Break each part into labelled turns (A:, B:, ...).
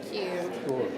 A: Thank you.
B: Sure.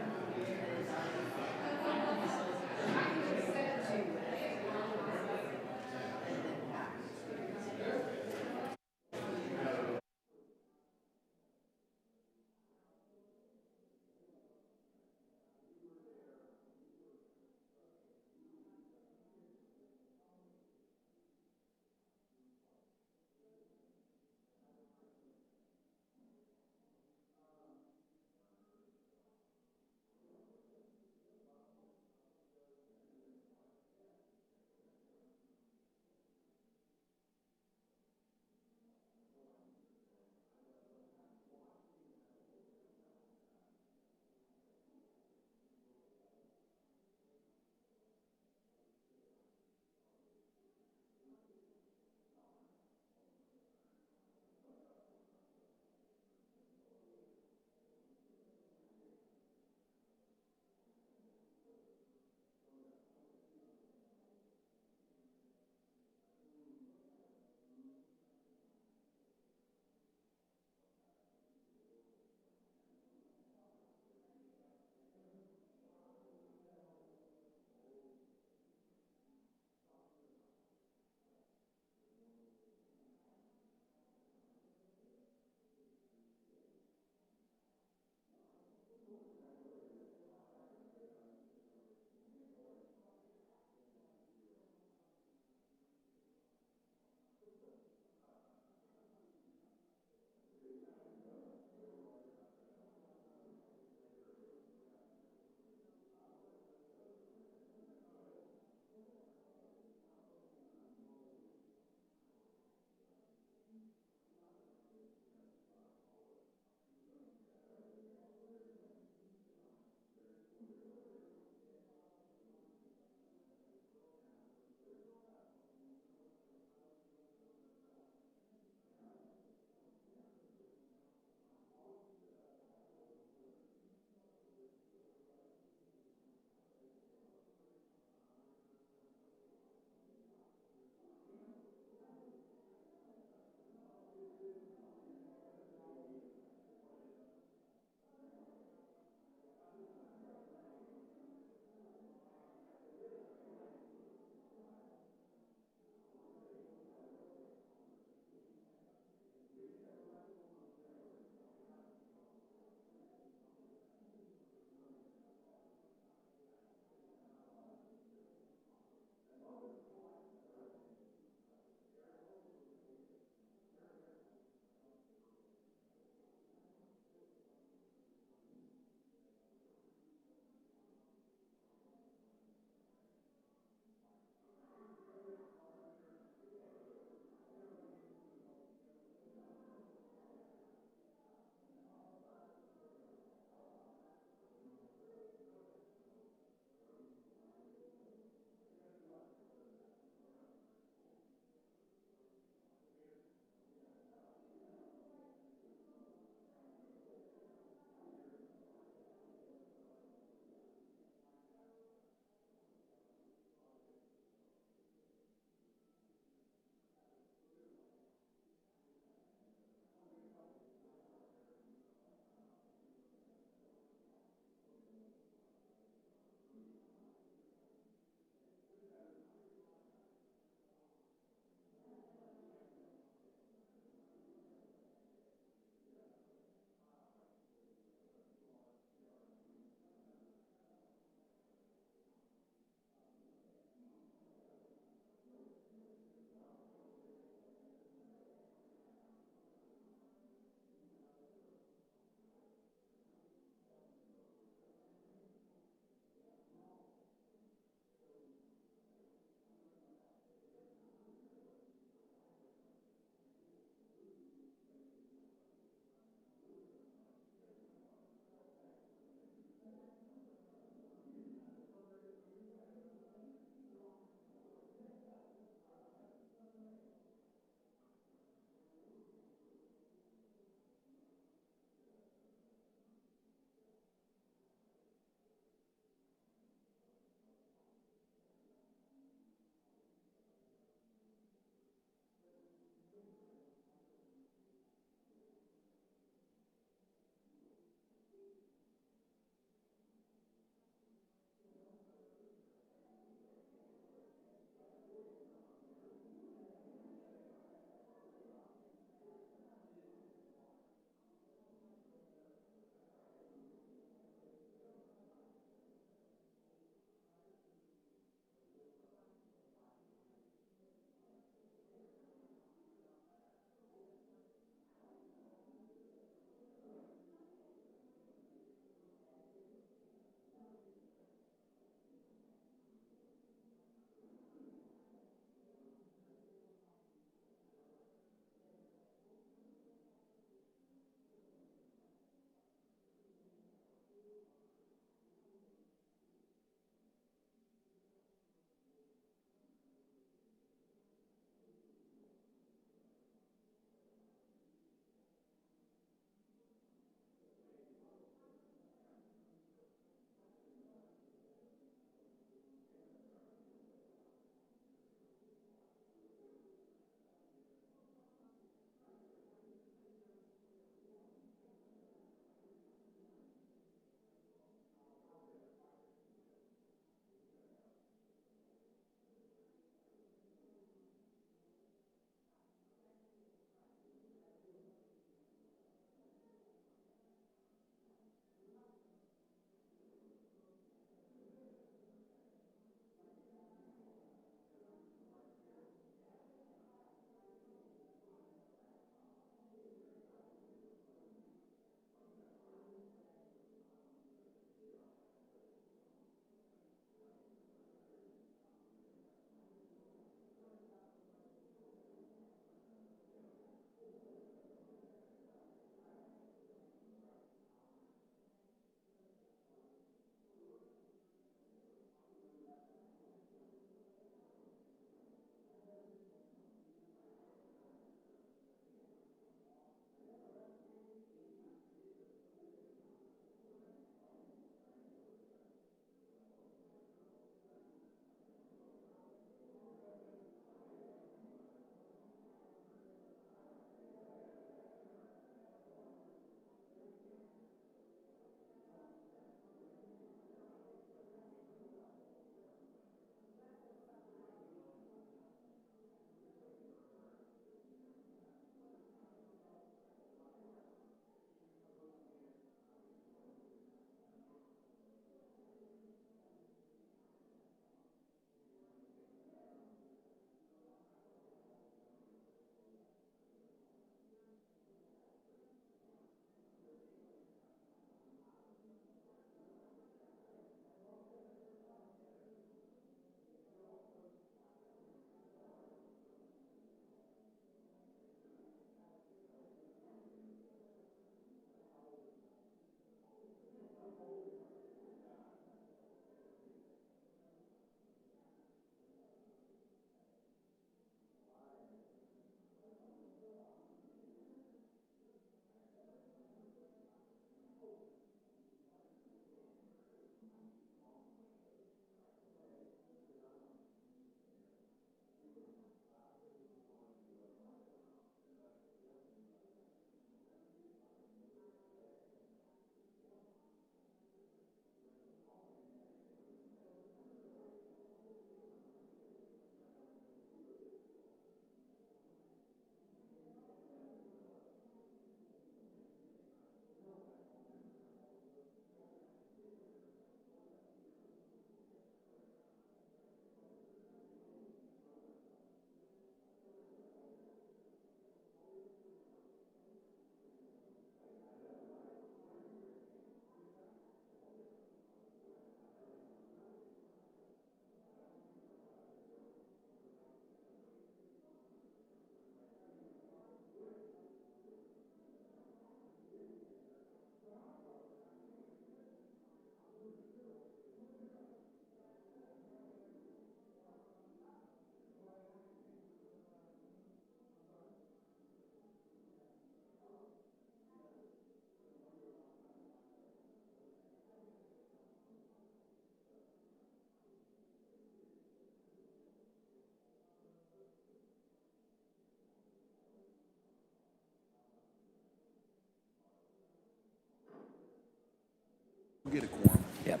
A: get a quorum.
B: Yep.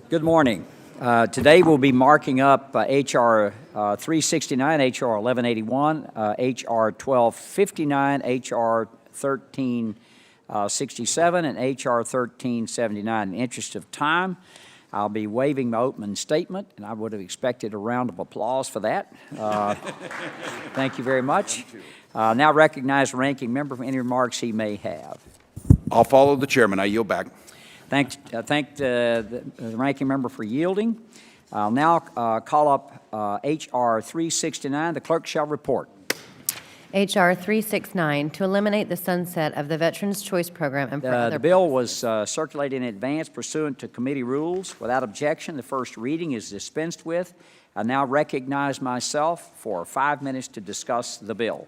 B: Good morning. Today we'll be marking up H.R. 369, H.R. 1181, H.R. 1259, H.R. 1367, and H.R. 1379. In the interest of time, I'll be waiving my opening statement, and I would have expected a round of applause for that. Thank you very much. Now recognize the ranking member for any remarks he may have.
A: I'll follow the chairman. I yield back.
B: Thank the ranking member for yielding. I'll now call up H.R. 369. The clerk shall report.
C: H.R. 369, to eliminate the sunset of the Veterans Choice Program and for other
B: The bill was circulated in advance pursuant to committee rules. Without objection, the first reading is dispensed with. I now recognize myself for 5 minutes to discuss the bill.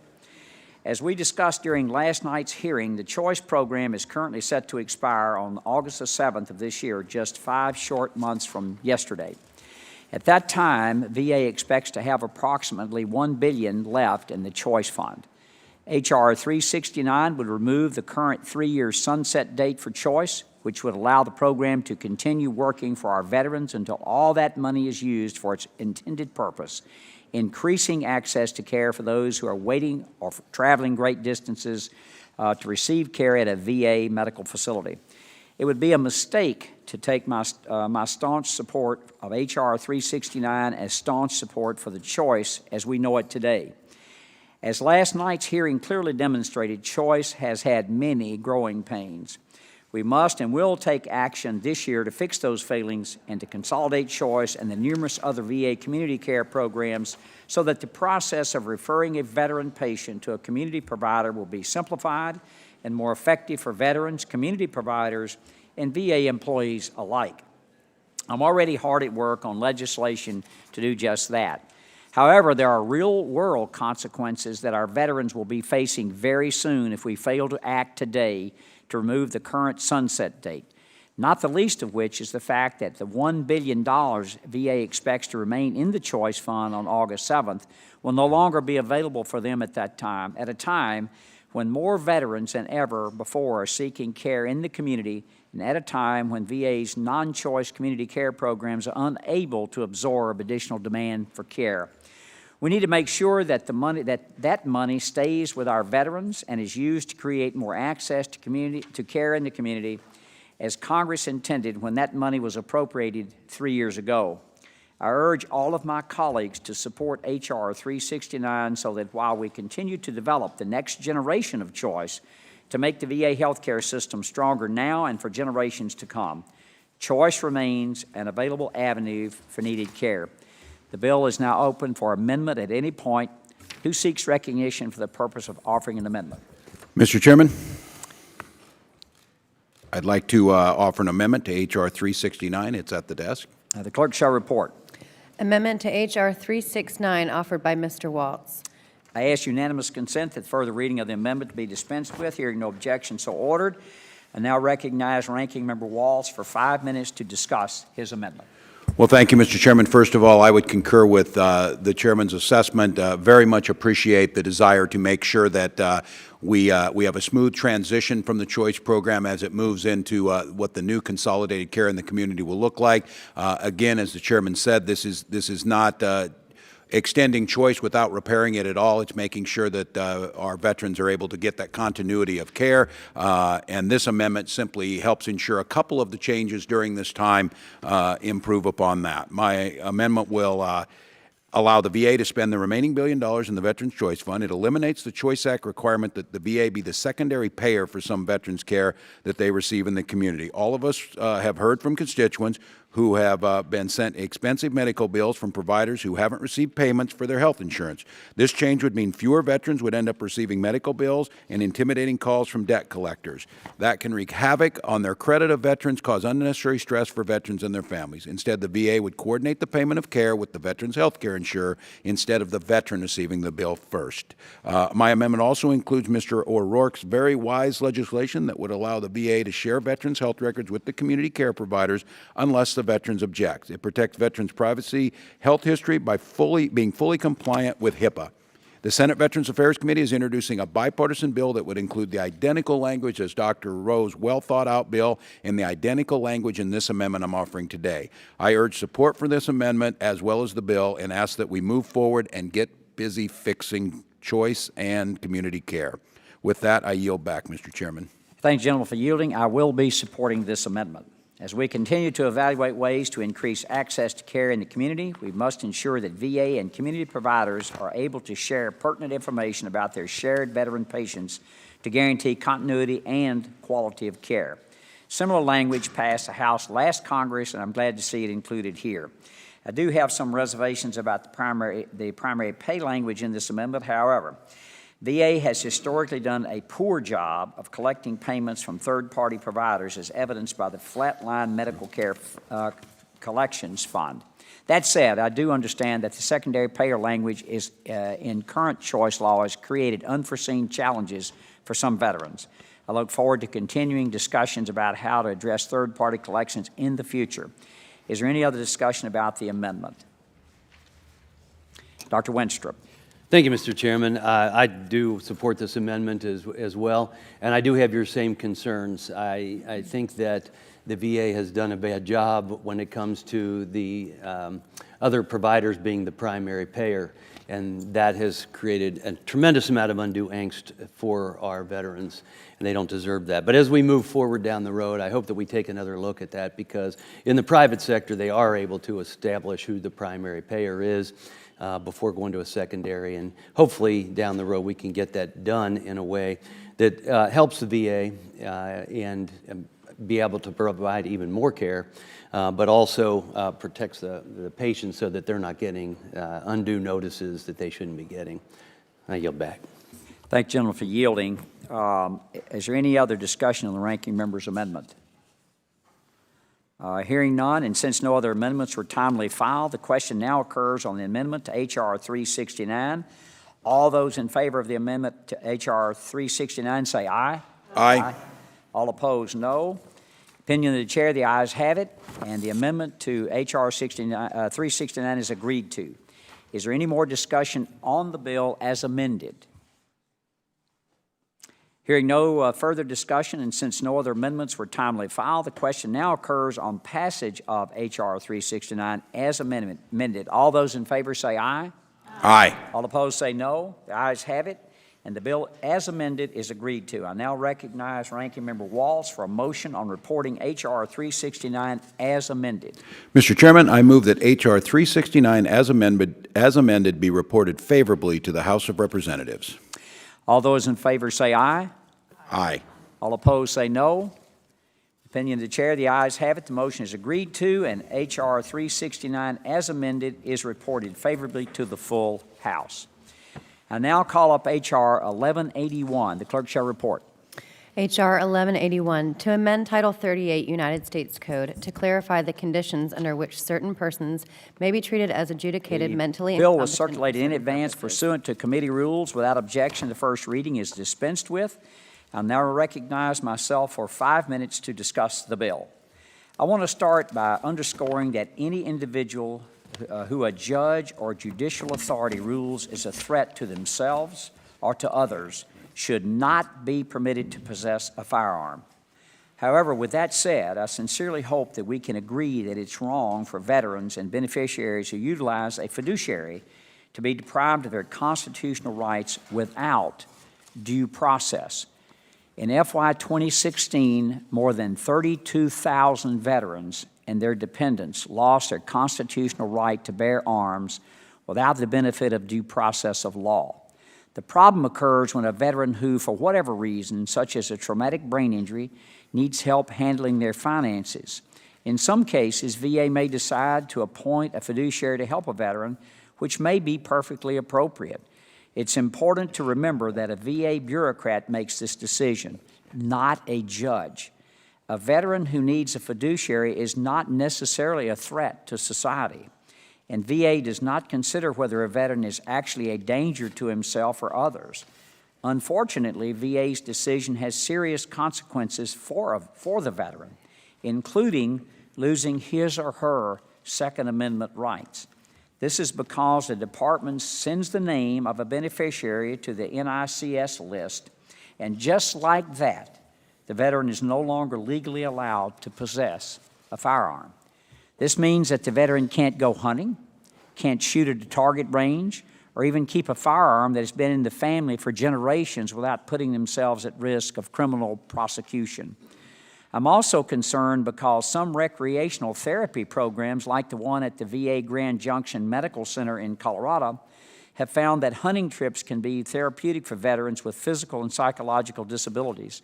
B: As we discussed during last night's hearing, the Choice Program is currently set to expire on August the 7th of this year, just 5 short months from yesterday. At that time, VA expects to have approximately $1 billion left in the Choice Fund. H.R. 369 would remove the current 3-year sunset date for Choice, which would allow the program to continue working for our veterans until all that money is used for its intended purpose, increasing access to care for those who are waiting or traveling great distances to receive care at a VA medical facility. It would be a mistake to take my staunch support of H.R. 369 as staunch support for the Choice as we know it today. As last night's hearing clearly demonstrated, Choice has had many growing pains. We must and will take action this year to fix those failings and to consolidate Choice and the numerous other VA community care programs so that the process of referring a veteran patient to a community provider will be simplified and more effective for veterans, community providers, and VA employees alike. I'm already hard at work on legislation to do just that. However, there are real-world consequences that our veterans will be facing very soon if we fail to act today to remove the current sunset date, not the least of which is the fact that the $1 billion VA expects to remain in the Choice Fund on August 7th will no longer be available for them at a time when more veterans than ever before are seeking care in the community, and at a time when VA's non-choice community care programs are unable to absorb additional demand for care. We need to make sure that that money stays with our veterans and is used to create more access to care in the community as Congress intended when that money was appropriated 3 years ago. I urge all of my colleagues to support H.R. 369 so that while we continue to develop the next generation of Choice to make the VA healthcare system stronger now and for generations to come, Choice remains an available avenue for needed care. The bill is now open for amendment at any point. Who seeks recognition for the purpose of offering an amendment?
A: Mr. Chairman, I'd like to offer an amendment to H.R. 369. It's at the desk.
B: The clerk shall report.
C: Amendment to H.R. 369 offered by Mr. Waltz.
B: I ask unanimous consent that further reading of the amendment to be dispensed with. Hearing no objection, so ordered. I now recognize Ranking Member Waltz for 5 minutes to discuss his amendment.
A: Well, thank you, Mr. Chairman. First of all, I would concur with the Chairman's assessment. Very much appreciate the desire to make sure that we have a smooth transition from the Choice Program as it moves into what the new consolidated care in the community will look like. Again, as the Chairman said, this is not extending Choice without repairing it at all. It's making sure that our veterans are able to get that continuity of care, and this amendment simply helps ensure a couple of the changes during this time improve upon that. My amendment will allow the VA to spend the remaining $1 billion in the Veterans Choice Fund. It eliminates the Choice Act requirement that the VA be the secondary payer for some veterans' care that they receive in the community. All of us have heard from constituents who have been sent expensive medical bills from providers who haven't received payments for their health insurance. This change would mean fewer veterans would end up receiving medical bills and intimidating calls from debt collectors. That can wreak havoc on their credit of veterans, cause unnecessary stress for veterans and their families. Instead, the VA would coordinate the payment of care with the veteran's health care insurer instead of the veteran receiving the bill first. My amendment also includes Mr. O'Rourke's very wise legislation that would allow the VA to share veterans' health records with the community care providers unless the veterans object. It protects veterans' privacy, health history by being fully compliant with HIPAA. The Senate Veterans Affairs Committee is introducing a bipartisan bill that would include the identical language as Dr. Rowe's well-thought-out bill and the identical language in this amendment I'm offering today. I urge support for this amendment as well as the bill and ask that we move forward and get busy fixing choice and community care. With that, I yield back, Mr. Chairman.
B: Thank you, gentlemen, for yielding. I will be supporting this amendment. As we continue to evaluate ways to increase access to care in the community, we must ensure that VA and community providers are able to share pertinent information about their shared veteran patients to guarantee continuity and quality of care. Similar language passed the House last Congress, and I'm glad to see it included here. I do have some reservations about the primary pay language in this amendment. However, VA has historically done a poor job of collecting payments from third-party providers, as evidenced by the Flatline Medical Care Collections Fund. That said, I do understand that the secondary payer language is, in current choice law has created unforeseen challenges for some veterans. I look forward to continuing discussions about how to address third-party collections in the future. Is there any other discussion about the amendment? Dr. Wenstrup.
D: Thank you, Mr. Chairman. I do support this amendment as well, and I do have your same concerns. I think that the VA has done a bad job when it comes to the other providers being the primary payer, and that has created a tremendous amount of undue angst for our veterans, and they don't deserve that. But as we move forward down the road, I hope that we take another look at that, because in the private sector, they are able to establish who the primary payer is before going to a secondary, and hopefully down the road we can get that done in a way that helps the VA and be able to provide even more care, but also protects the patients so that they're not getting undue notices that they shouldn't be getting. I yield back.
B: Thank you, gentlemen, for yielding. Is there any other discussion on the ranking member's amendment? Hearing none, and since no other amendments were timely filed, the question now occurs on the amendment to H.R. 369. All those in favor of the amendment to H.R. 369 say aye.
A: Aye.
B: All opposed, no. Opinion of the chair, the ayes have it, and the amendment to H.R. 369 is agreed to. Is there any more discussion on the bill as amended? Hearing no further discussion, and since no other amendments were timely filed, the question now occurs on passage of H.R. 369 as amended. All those in favor say aye.
A: Aye.
B: All opposed say no. The ayes have it, and the bill as amended is agreed to. I now recognize Ranking Member Walz for a motion on reporting H.R. 369 as amended.
A: Mr. Chairman, I move that H.R. 369 as amended be reported favorably to the House of Representatives.
B: All those in favor say aye.
A: Aye.
B: All opposed say no. Opinion of the chair, the ayes have it. The motion is agreed to, and H.R. 369 as amended is reported favorably to the full House. I now call up H.R. 1181. The clerk shall report.
C: H.R. 1181, to amend Title 38 United States Code to clarify the conditions under which certain persons may be treated as adjudicated mentally
B: Bill was
C: incompetent.
B: circulated in advance pursuant to committee rules. Without objection, the first reading is dispensed with. I'll now recognize myself for 5 minutes to discuss the bill. I want to start by underscoring that any individual who a judge or judicial authority rules is a threat to themselves or to others should not be permitted to possess a firearm. However, with that said, I sincerely hope that we can agree that it's wrong for veterans and beneficiaries who utilize a fiduciary to be deprived of their constitutional rights without due process. In FY 2016, more than 32,000 veterans and their dependents lost their constitutional right to bear arms without the benefit of due process of law. The problem occurs when a veteran who, for whatever reason, such as a traumatic brain injury, needs help handling their finances. In some cases, VA may decide to appoint a fiduciary to help a veteran, which may be perfectly appropriate. It's important to remember that a VA bureaucrat makes this decision, not a judge. A veteran who needs a fiduciary is not necessarily a threat to society, and VA does not consider whether a veteran is actually a danger to himself or others. Unfortunately, VA's decision has serious consequences for the veteran, including losing his or her Second Amendment rights. This is because the department sends the name of a beneficiary to the NICS list, and just like that, the veteran is no longer legally allowed to possess a firearm. This means that the veteran can't go hunting, can't shoot at a target range, or even keep a firearm that has been in the family for generations without putting themselves at risk of criminal prosecution. I'm also concerned because some recreational therapy programs, like the one at the VA Grand Junction Medical Center in Colorado, have found that hunting trips can be therapeutic for veterans with physical and psychological disabilities.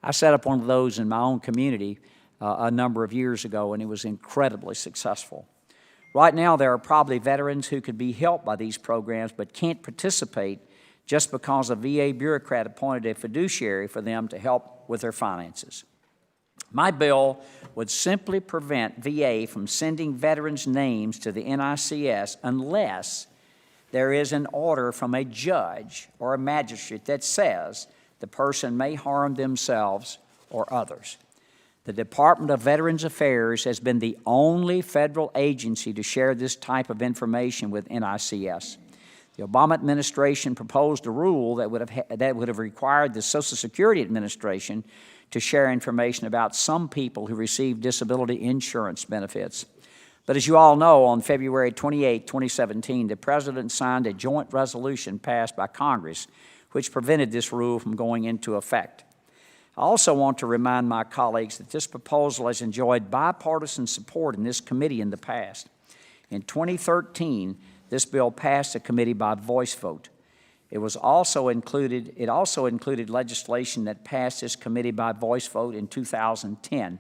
B: I set up one of those in my own community a number of years ago, and it was incredibly successful. Right now, there are probably veterans who could be helped by these programs but can't participate just because a VA bureaucrat appointed a fiduciary for them to help with their finances. My bill would simply prevent VA from sending veterans' names to the NICS unless there is an order from a judge or a magistrate that says the person may harm themselves or others. The Department of Veterans Affairs has been the only federal agency to share this type of information with NICS. The Obama administration proposed a rule that would have required the Social Security Administration to share information about some people who receive disability insurance benefits. But as you all know, on February 28, 2017, the President signed a joint resolution passed by Congress which prevented this rule from going into effect. I also want to remind my colleagues that this proposal has enjoyed bipartisan support in this committee in the past. In 2013, this bill passed the committee by voice vote. It also included legislation that passed this committee by voice vote in 2010.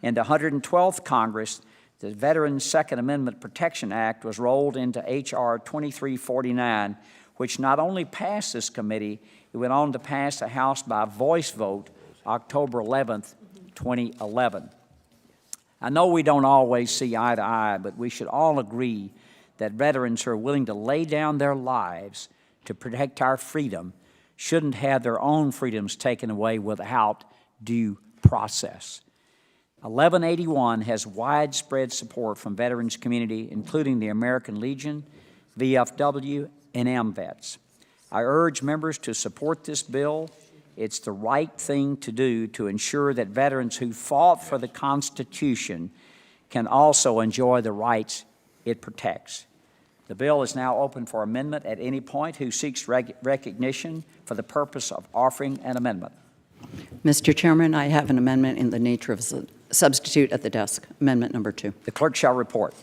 B: In the 112th Congress, the Veterans Second Amendment Protection Act was rolled into H.R. 2349, which not only passed this committee, it went on to pass the House by voice vote October 11th, 2011. I know we don't always see eye to eye, but we should all agree that veterans who are willing to lay down their lives to protect our freedom shouldn't have their own freedoms taken away without due process. 1181 has widespread support from veterans community, including the American Legion, VFW, and AMVETS. I urge members to support this bill. It's the right thing to do to ensure that veterans who fought for the Constitution can also enjoy the rights it protects. The bill is now open for amendment at any point. Who seeks recognition for the purpose of offering an amendment?
E: Mr. Chairman, I have an amendment in the nature of a substitute at the desk, amendment number 2.
B: The clerk shall report.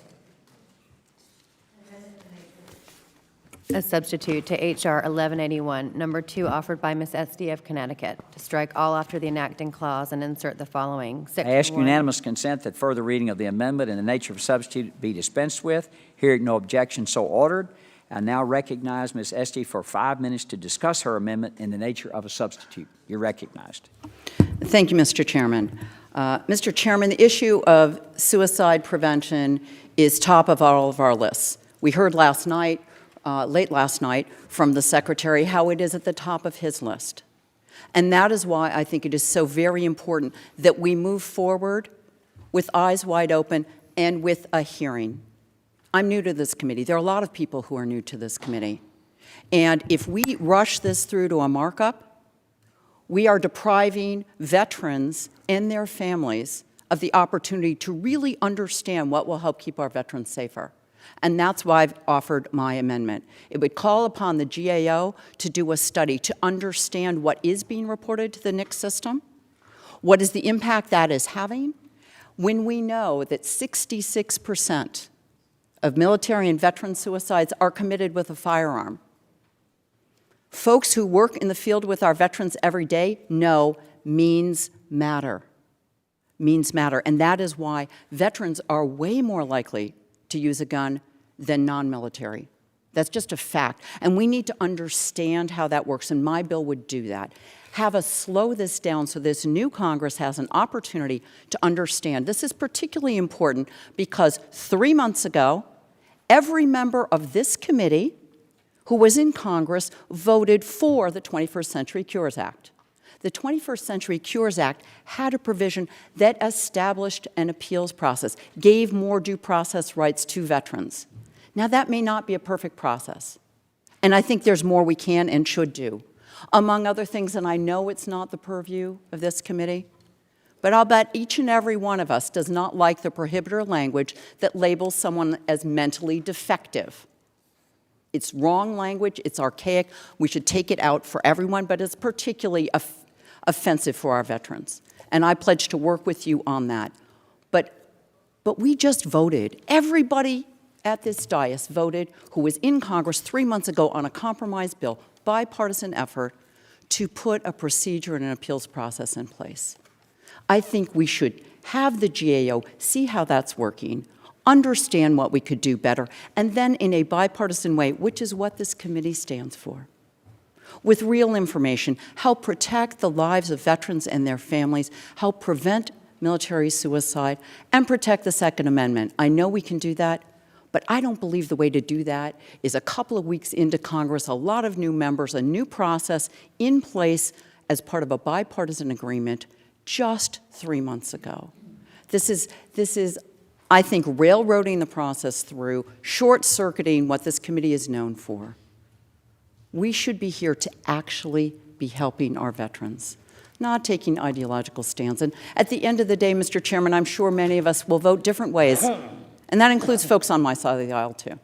C: A substitute to H.R. 1181, number 2, offered by Ms. Esty of Connecticut, to strike all after the enacting clause and insert the following.
B: I ask unanimous consent that further reading of the amendment in the nature of a substitute be dispensed with. Hearing no objection, so ordered. I now recognize Ms. Esty for 5 minutes to discuss her amendment in the nature of a substitute. You're recognized.
E: Thank you, Mr. Chairman. Mr. Chairman, the issue of suicide prevention is top of all of our lists. We heard last night, late last night, from the Secretary how it is at the top of his list. And that is why I think it is so very important that we move forward with eyes wide open and with a hearing. I'm new to this committee. There are a lot of people who are new to this committee. And if we rush this through to a markup, we are depriving veterans and their families of the opportunity to really understand what will help keep our veterans safer. And that's why I've offered my amendment. It would call upon the GAO to do a study to understand what is being reported to the NICS system, what is the impact that is having, when we know that 66% of military and veteran suicides are committed with a firearm. Folks who work in the field with our veterans every day know means matter. Means matter. And that is why veterans are way more likely to use a gun than non-military. That's just a fact. And we need to understand how that works, and my bill would do that. Have us slow this down so this new Congress has an opportunity to understand. This is particularly important because 3 months ago, every member of this committee who was in Congress voted for the 21st Century Cures Act. The 21st Century Cures Act had a provision that established an appeals process, gave more due process rights to veterans. Now, that may not be a perfect process, and I think there's more we can and should do. Among other things, and I know it's not the purview of this committee, but I'll bet each and every one of us does not like the prohibitor language that labels someone as mentally defective. It's wrong language, it's archaic, we should take it out for everyone, but it's particularly offensive for our veterans. And I pledge to work with you on that. But we just voted. Everybody at this dais voted who was in Congress 3 months ago on a compromise bill, bipartisan effort, to put a procedure and an appeals process in place. I think we should have the GAO see how that's working, understand what we could do better, and then in a bipartisan way, which is what this committee stands for, with real information, help protect the lives of veterans and their families, help prevent military suicide, and protect the Second Amendment. I know we can do that, but I don't believe the way to do that is a couple of weeks into Congress, a lot of new members, a new process in place as part of a bipartisan agreement just 3 months ago. This is, I think, railroading the process through, short-circuiting what this committee is known for. We should be here to actually be helping our veterans, not taking ideological stands. And at the end of the day, Mr. Chairman, I'm sure many of us will vote different ways, and that includes folks on my side of the aisle, too.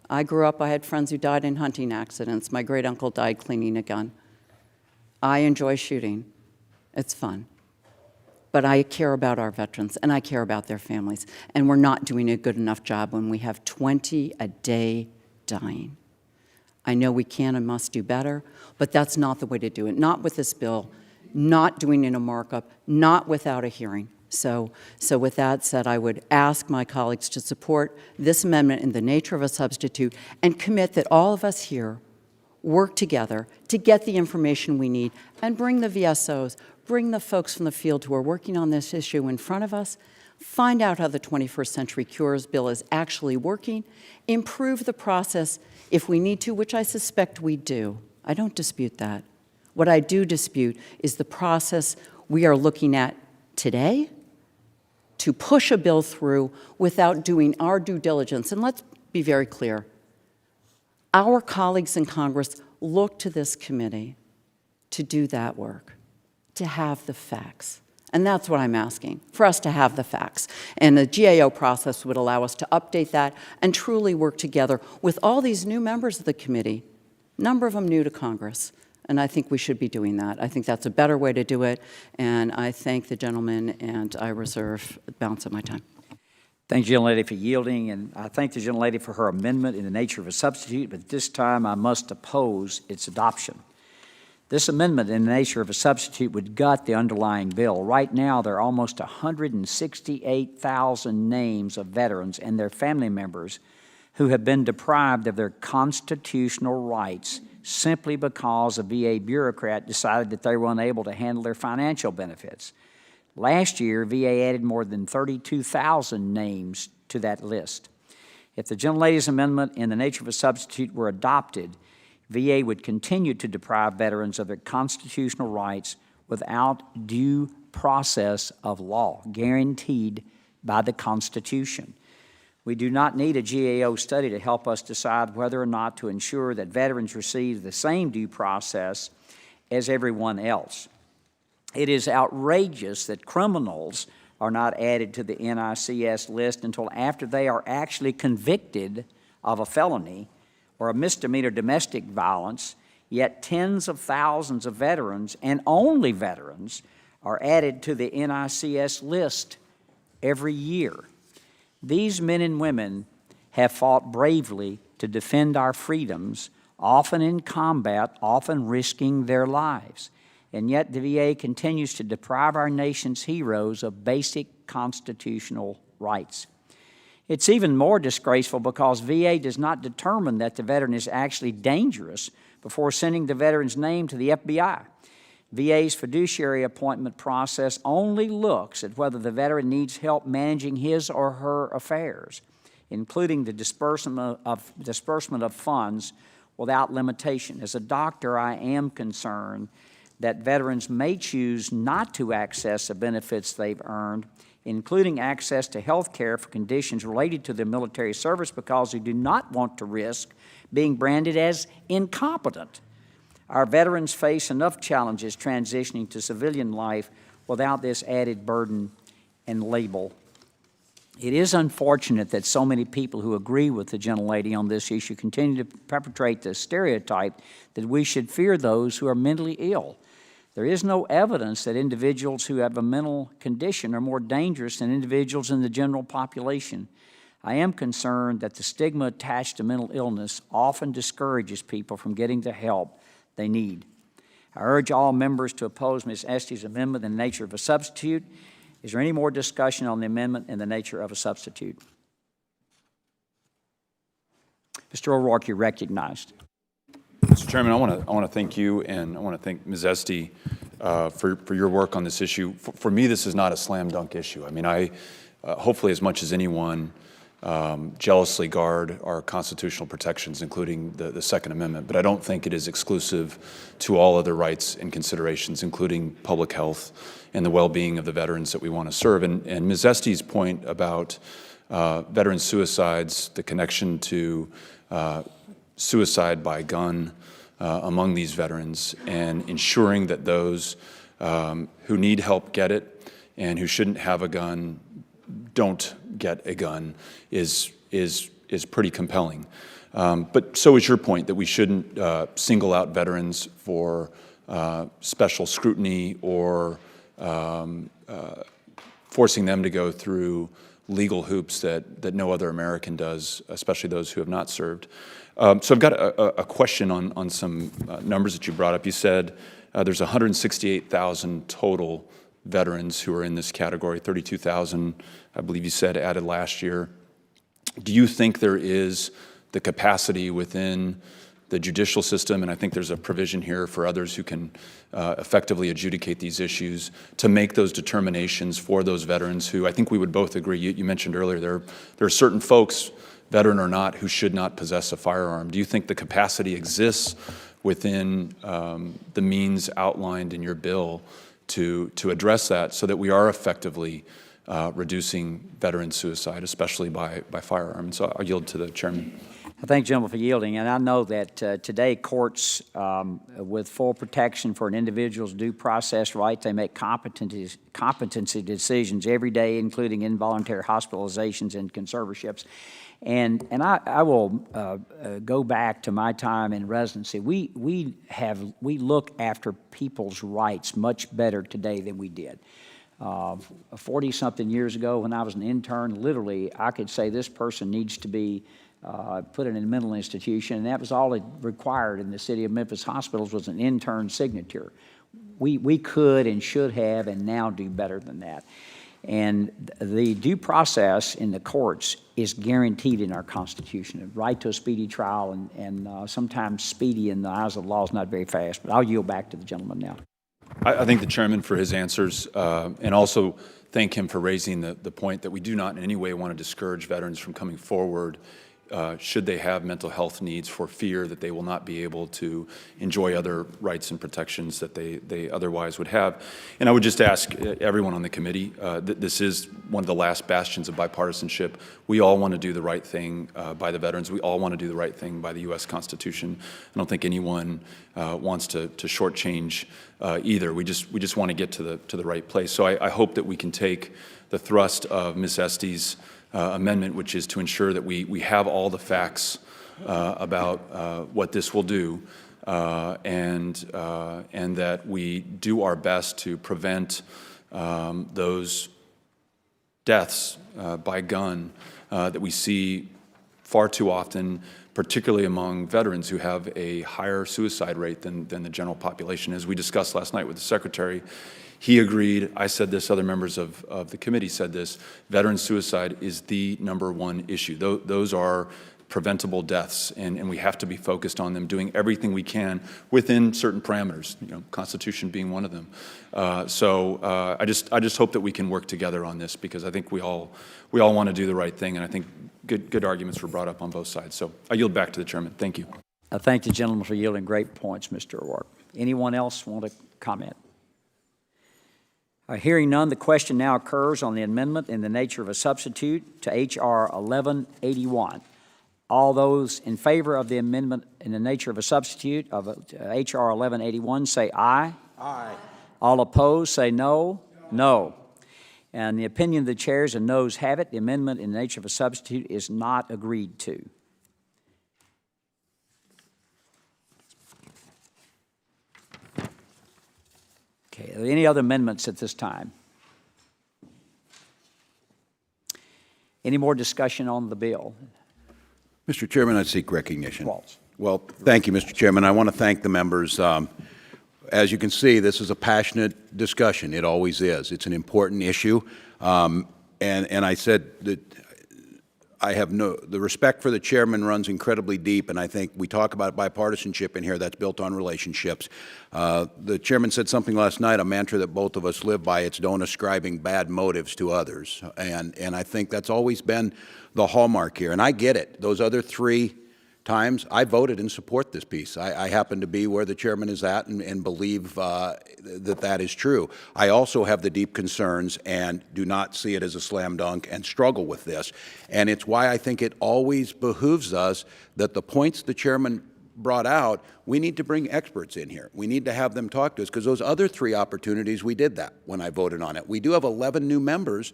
E: I grew up, I had friends who died in hunting accidents. My great-uncle died cleaning a gun. I enjoy shooting. It's fun. But I care about our veterans, and I care about their families, and we're not doing a good enough job when we have 20 a day dying. I know we can and must do better, but that's not the way to do it. Not with this bill, not doing it in a markup, not without a hearing. So with that said, I would ask my colleagues to support this amendment in the nature of a substitute and commit that all of us here work together to get the information we need and bring the VSOs, bring the folks from the field who are working on this issue in front of us, find out how the 21st Century Cures bill is actually working, improve the process if we need to, which I suspect we do. I don't dispute that. What I do dispute is the process we are looking at today to push a bill through without doing our due diligence. And let's be very clear. Our colleagues in Congress look to this committee to do that work, to have the facts. And that's what I'm asking, for us to have the facts. And the GAO process would allow us to update that and truly work together with all these new members of the committee, a number of them new to Congress. And I think we should be doing that. I think that's a better way to do it. And I thank the gentleman, and I reserve the balance of my time.
B: Thank you, gentlelady, for yielding, and I thank the gentlelady for her amendment in the nature of a substitute, but this time I must oppose its adoption. This amendment in the nature of a substitute would gut the underlying bill. Right now, there are almost 168,000 names of veterans and their family members who have been deprived of their constitutional rights simply because a VA bureaucrat decided that they were unable to handle their financial benefits. Last year, VA added more than 32,000 names to that list. If the gentlelady's amendment in the nature of a substitute were adopted, VA would continue to deprive veterans of their constitutional rights without due process of law, guaranteed by the Constitution. We do not need a GAO study to help us decide whether or not to ensure that veterans receive the same due process as everyone else. It is outrageous that criminals are not added to the NICS list until after they are actually convicted of a felony or a misdemeanor domestic violence, yet tens of thousands of veterans, and only veterans, are added to the NICS list every year. These men and women have fought bravely to defend our freedoms, often in combat, often risking their lives. And yet the VA continues to deprive our nation's heroes of basic constitutional rights. It's even more disgraceful because VA does not determine that the veteran is actually dangerous before sending the veteran's name to the FBI. VA's fiduciary appointment process only looks at whether the veteran needs help managing his or her affairs, including the disbursement of funds without limitation. As a doctor, I am concerned that veterans may choose not to access the benefits they've earned including access to health care for conditions related to their military service because they do not want to risk being branded as incompetent. Our veterans face enough challenges transitioning to civilian life without this added burden and label. It is unfortunate that so many people who agree with the gentlelady on this issue continue to perpetrate the stereotype that we should fear those who are mentally ill. There is no evidence that individuals who have a mental condition are more dangerous than individuals in the general population. I am concerned that the stigma attached to mental illness often discourages people from getting the help they need. I urge all members to oppose Ms. Estes' amendment in the nature of a substitute. Is there any more discussion on the amendment in the nature of a substitute? Mr. O'Rourke, you're recognized.
F: Mr. Chairman, I want to thank you, and I want to thank Ms. Estes for your work on this issue. For me, this is not a slam dunk issue. I mean, I hopefully as much as anyone jealously guard our constitutional protections, including the Second Amendment, but I don't think it is exclusive to all other rights and considerations, including public health and the well-being of the veterans that we want to serve. And Ms. Estes' point about veteran suicides, the connection to suicide by gun among these veterans, and ensuring that those who need help get it and who shouldn't have a gun don't get a gun is pretty compelling. But so is your point that we shouldn't single out veterans for special scrutiny or forcing them to go through legal hoops that no other American does, especially those who have not served. So I've got a question on some numbers that you brought up. You said there's 168,000 total veterans who are in this category, 32,000, I believe you said, added last year. Do you think there is the capacity within the judicial system, and I think there's a provision here for others who can effectively adjudicate these issues, to make those determinations for those veterans who I think we would both agree, you mentioned earlier, there are certain folks, veteran or not, who should not possess a firearm. Do you think the capacity exists within the means outlined in your bill to address that so that we are effectively reducing veteran suicide, especially by firearm? And so I'll yield to the chairman.
B: I thank the gentleman for yielding, and I know that today courts, with full protection for an individual's due process rights, they make competency decisions every day, including involuntary hospitalizations and conservatorships. And I will go back to my time in residency. We look after people's rights much better today than we did. 40-something years ago, when I was an intern, literally I could say this person needs to be put in a mental institution, and that was all it required in the city of Memphis hospitals was an intern signature. We could and should have and now do better than that. And the due process in the courts is guaranteed in our Constitution, a right to a speedy trial, and sometimes speedy in the eyes of the law is not very fast. But I'll yield back to the gentleman now.
F: I thank the chairman for his answers, and also thank him for raising the point that we do not in any way want to discourage veterans from coming forward should they have mental health needs, for fear that they will not be able to enjoy other rights and protections that they otherwise would have. And I would just ask everyone on the committee, this is one of the last bastions of bipartisanship. We all want to do the right thing by the veterans. We all want to do the right thing by the U.S. Constitution. I don't think anyone wants to shortchange either. We just want to get to the right place. So I hope that we can take the thrust of Ms. Estes' amendment, which is to ensure that we have all the facts about what this will do, and that we do our best to prevent those deaths by gun that we see far too often, particularly among veterans who have a higher suicide rate than the general population. As we discussed last night with the Secretary, he agreed, I said this, other members of the committee said this, veteran suicide is the #1 issue. Those are preventable deaths, and we have to be focused on them, doing everything we can within certain parameters, Constitution being one of them. So I just hope that we can work together on this, because I think we all want to do the right thing, and I think good arguments were brought up on both sides. So I yield back to the chairman. Thank you.
B: I thank the gentleman for yielding great points, Mr. O'Rourke. Anyone else want to comment? Hearing none, the question now occurs on the amendment in the nature of a substitute to H.R. 1181. All those in favor of the amendment in the nature of a substitute of H.R. 1181 say aye.
A: Aye.
B: All opposed say no. No. And the opinion of the chairs and noes have it. The amendment in the nature of a substitute is not agreed to. Okay, are there any other amendments at this time? Any more discussion on the bill?
A: Mr. Chairman, I seek recognition.
B: Waltz.
A: Well, thank you, Mr. Chairman. I want to thank the members. As you can see, this is a passionate discussion. It always is. It's an important issue. And I said that I have the respect for the chairman runs incredibly deep, and I think we talk about bipartisanship in here that's built on relationships. The chairman said something last night, a mantra that both of us live by, it's don't ascribing bad motives to others. And I think that's always been the hallmark here. And I get it. Those other 3 times, I voted in support this piece. I happen to be where the chairman is at and believe that is true. I also have the deep concerns and do not see it as a slam dunk and struggle with this. And it's why I think it always behooves us that the points the chairman brought out, we need to bring experts in here. We need to have them talk to us, because those other 3 opportunities, we did that when I voted on it. We do have 11 new members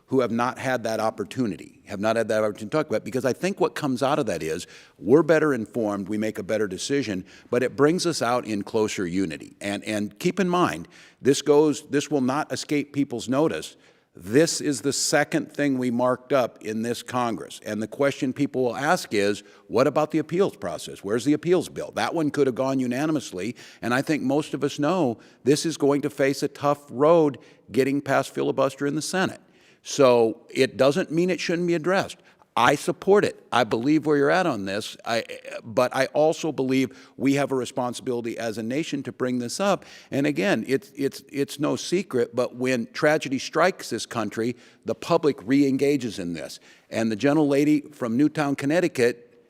A: who have not had that opportunity, to talk about, because I think what comes out of that is we're better informed, we make a better decision, but it brings us out in closer unity. And keep in mind, this will not escape people's notice. This is the second thing we marked up in this Congress. And the question people will ask is, what about the appeals process? Where's the appeals bill? That one could have gone unanimously, and I think most of us know this is going to face a tough road getting past filibuster in the Senate. So it doesn't mean it shouldn't be addressed. I support it. I believe where you're at on this, but I also believe we have a responsibility as a nation to bring this up. And again, it's no secret, but when tragedy strikes this country, the public re-engages in this. And the gentlelady from Newtown, Connecticut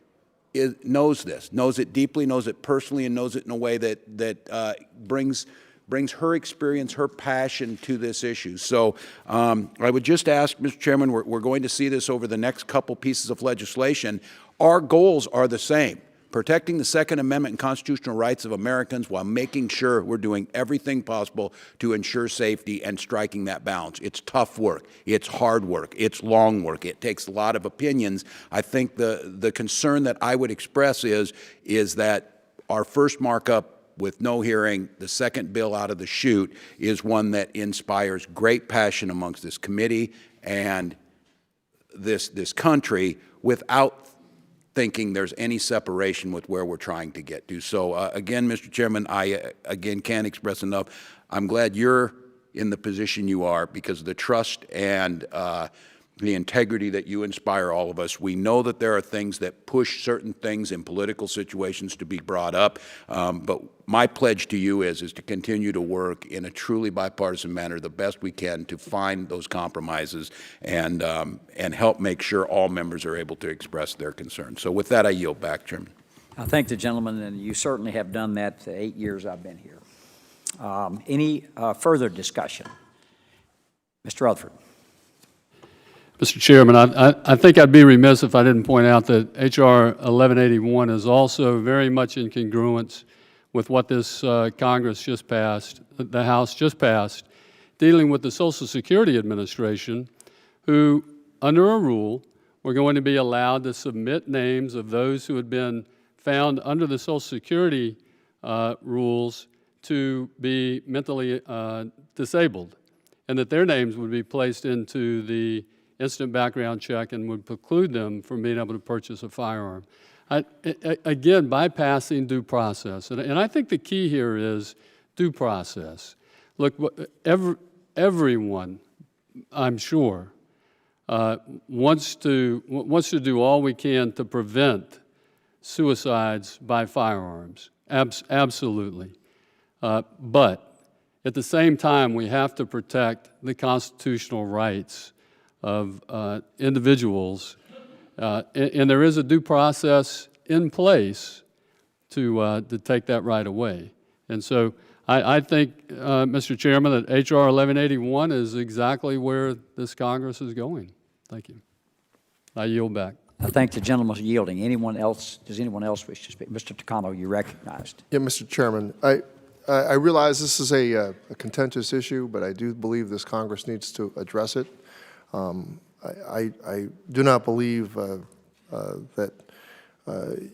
A: knows this, knows it deeply, knows it personally, and knows it in a way that brings her experience, her passion to this issue. So I would just ask, Mr. Chairman, we're going to see this over the next couple pieces of legislation. Our goals are the same: protecting the Second Amendment and constitutional rights of Americans while making sure we're doing everything possible to ensure safety and striking that balance. It's tough work. It's hard work. It's long work. It takes a lot of opinions. I think the concern that I would express is that our first markup with no hearing, the second bill out of the chute, is one that inspires great passion amongst this committee and this country without thinking there's any separation with where we're trying to get to. So again, Mr. Chairman, I again can't express enough. I'm glad you're in the position you are because of the trust and the integrity that you inspire all of us. We know that there are things that push certain things in political situations to be brought up, but my pledge to you is to continue to work in a truly bipartisan manner the best we can to find those compromises and help make sure all members are able to express their concerns. So with that, I yield back, Chairman.
B: I thank the gentleman, and you certainly have done that the 8 years I've been here. Any further discussion? Mr. Rutherford.
G: Mr. Chairman, I think I'd be remiss if I didn't point out that H.R. 1181 is also very much in congruence with what this Congress just passed, the House just passed, dealing with the Social Security Administration, who, under a rule, were going to be allowed to submit names of those who had been found under the Social Security rules to be mentally disabled, and that their names would be placed into the instant background check and would preclude them from being able to purchase a firearm. Again, bypassing due process. And I think the key here is due process. Look, everyone, I'm sure, wants to do all we can to prevent suicides by firearms. Absolutely. But at the same time, we have to protect the constitutional rights of individuals, and there is a due process in place to take that right away. And so I think, Mr. Chairman, that H.R. 1181 is exactly where this Congress is going. Thank you. I yield back.
B: I thank the gentleman for yielding. Anyone else, does anyone else wish to speak? Mr. Takano, you recognized.
H: Yeah, Mr. Chairman, I realize this is a contentious issue, but I do believe this Congress needs to address it. I do not believe that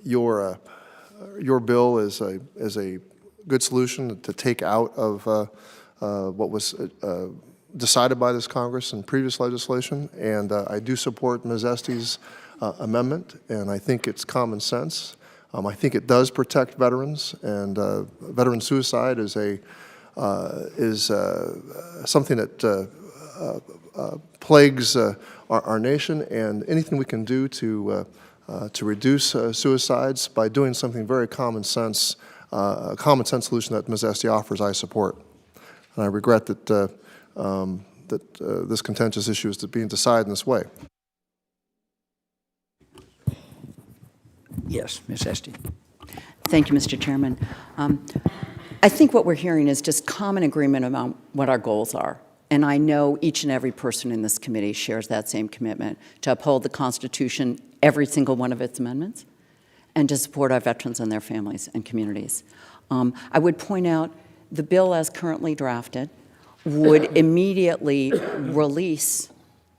H: your bill is a good solution to take out of what was decided by this Congress in previous legislation, and I do support Ms. Estes' amendment, and I think it's common sense. I think it does protect veterans, and veteran suicide is something that plagues our nation, and anything we can do to reduce suicides by doing something very common sense, a common sense solution that Ms. Estes offers, I support. And I regret that this contentious issue is being decided in this way.
B: Yes, Ms. Estes.
E: Thank you, Mr. Chairman. I think what we're hearing is just common agreement about what our goals are. And I know each and every person in this committee shares that same commitment to uphold the Constitution, every single one of its amendments, and to support our veterans and their families and communities. I would point out the bill as currently drafted would immediately release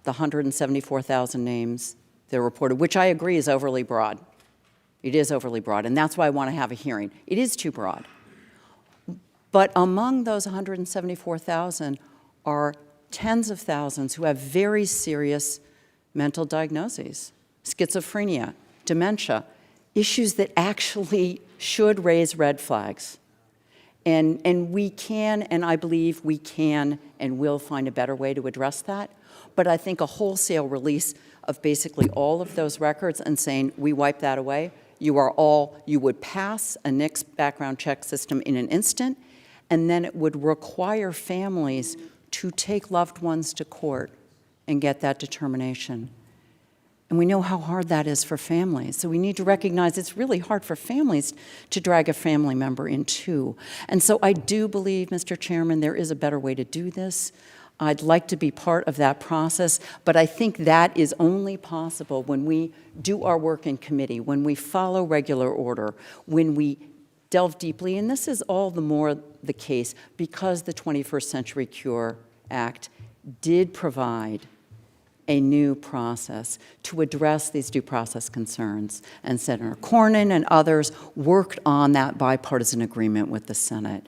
E: the 174,000 names that are reported, which I agree is overly broad. It is overly broad, and that's why I want to have a hearing. It is too broad. But among those 174,000 are tens of thousands who have very serious mental diagnoses, schizophrenia, dementia, issues that actually should raise red flags. And we can, and I believe we can and will find a better way to address that. But I think a wholesale release of basically all of those records and saying, we wipe that away, you would pass a NICS background check system in an instant, and then it would require families to take loved ones to court and get that determination. And we know how hard that is for families. So we need to recognize it's really hard for families to drag a family member in too. And so I do believe, Mr. Chairman, there is a better way to do this. I'd like to be part of that process, but I think that is only possible when we do our work in committee, when we follow regular order, when we delve deeply, and this is all the more the case because the 21st Century Cure Act did provide a new process to address these due process concerns. And Senator Cornyn and others worked on that bipartisan agreement with the Senate.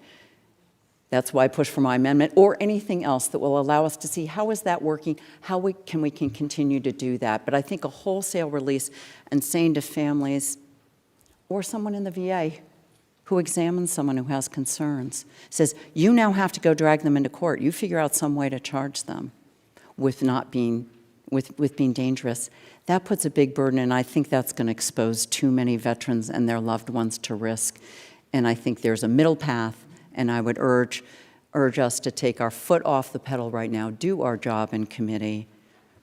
E: That's why I push for my amendment or anything else that will allow us to see how is that working, how we can continue to do that. But I think a wholesale release and saying to families or someone in the VA who examines someone who has concerns, says, you now have to go drag them into court. You figure out some way to charge them with not being, with being dangerous. That puts a big burden, and I think that's going to expose too many veterans and their loved ones to risk. And I think there's a middle path, and I would urge us to take our foot off the pedal right now, do our job in committee,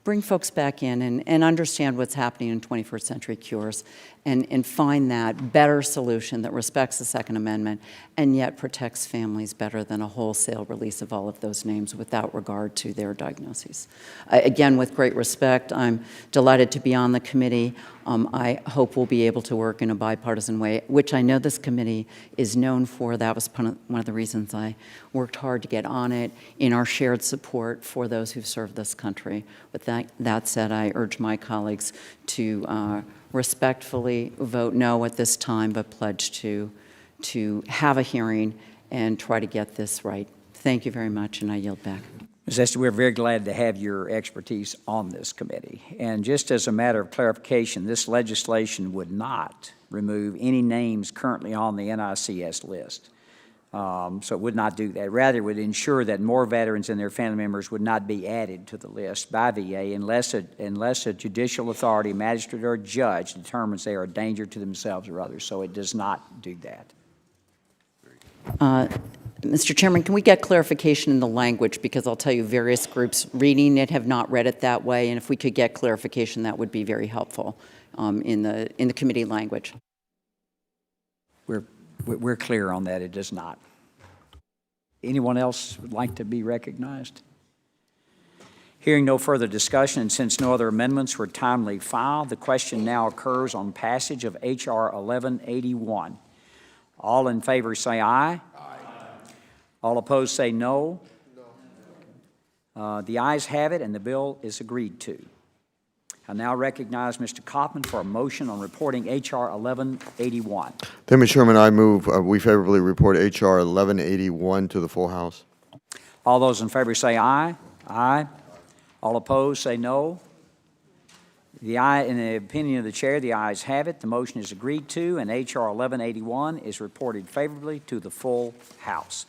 E: bring folks back in and understand what's happening in 21st Century Cures and find that better solution that respects the Second Amendment and yet protects families better than a wholesale release of all of those names without regard to their diagnoses. Again, with great respect, I'm delighted to be on the committee. I hope we'll be able to work in a bipartisan way, which I know this committee is known for. That was one of the reasons I worked hard to get on it, in our shared support for those who've served this country. With that said, I urge my colleagues to respectfully vote no at this time, but pledge to have a hearing and try to get this right. Thank you very much, and I yield back.
B: Ms. Estes, we're very glad to have your expertise on this committee. And just as a matter of clarification, this legislation would not remove any names currently on the NICS list. So it would not do that. Rather, it would ensure that more veterans and their family members would not be added to the list by VA unless a judicial authority, magistrate, or judge determines they are a danger to themselves or others. So it does not do that.
E: Mr. Chairman, can we get clarification in the language? Because I'll tell you, various groups reading it have not read it that way, and if we could get clarification, that would be very helpful in the committee language.
B: We're clear on that. It does not. Anyone else would like to be recognized? Hearing no further discussion, and since no other amendments were timely filed, the question now occurs on passage of H.R. 1181. All in favor say aye. Aye. All opposed say no. No. The ayes have it, and the bill is agreed to. I now recognize Mr. Kaufman for a motion on reporting H.R. 1181.
I: Thank you, Chairman. I move we favorably report H.R. 1181 to the full House.
B: All those in favor say aye. Aye. All opposed say no. The aye, in the opinion of the chair, the ayes have it. The motion is agreed to, and H.R. 1181 is reported favorably to the full House.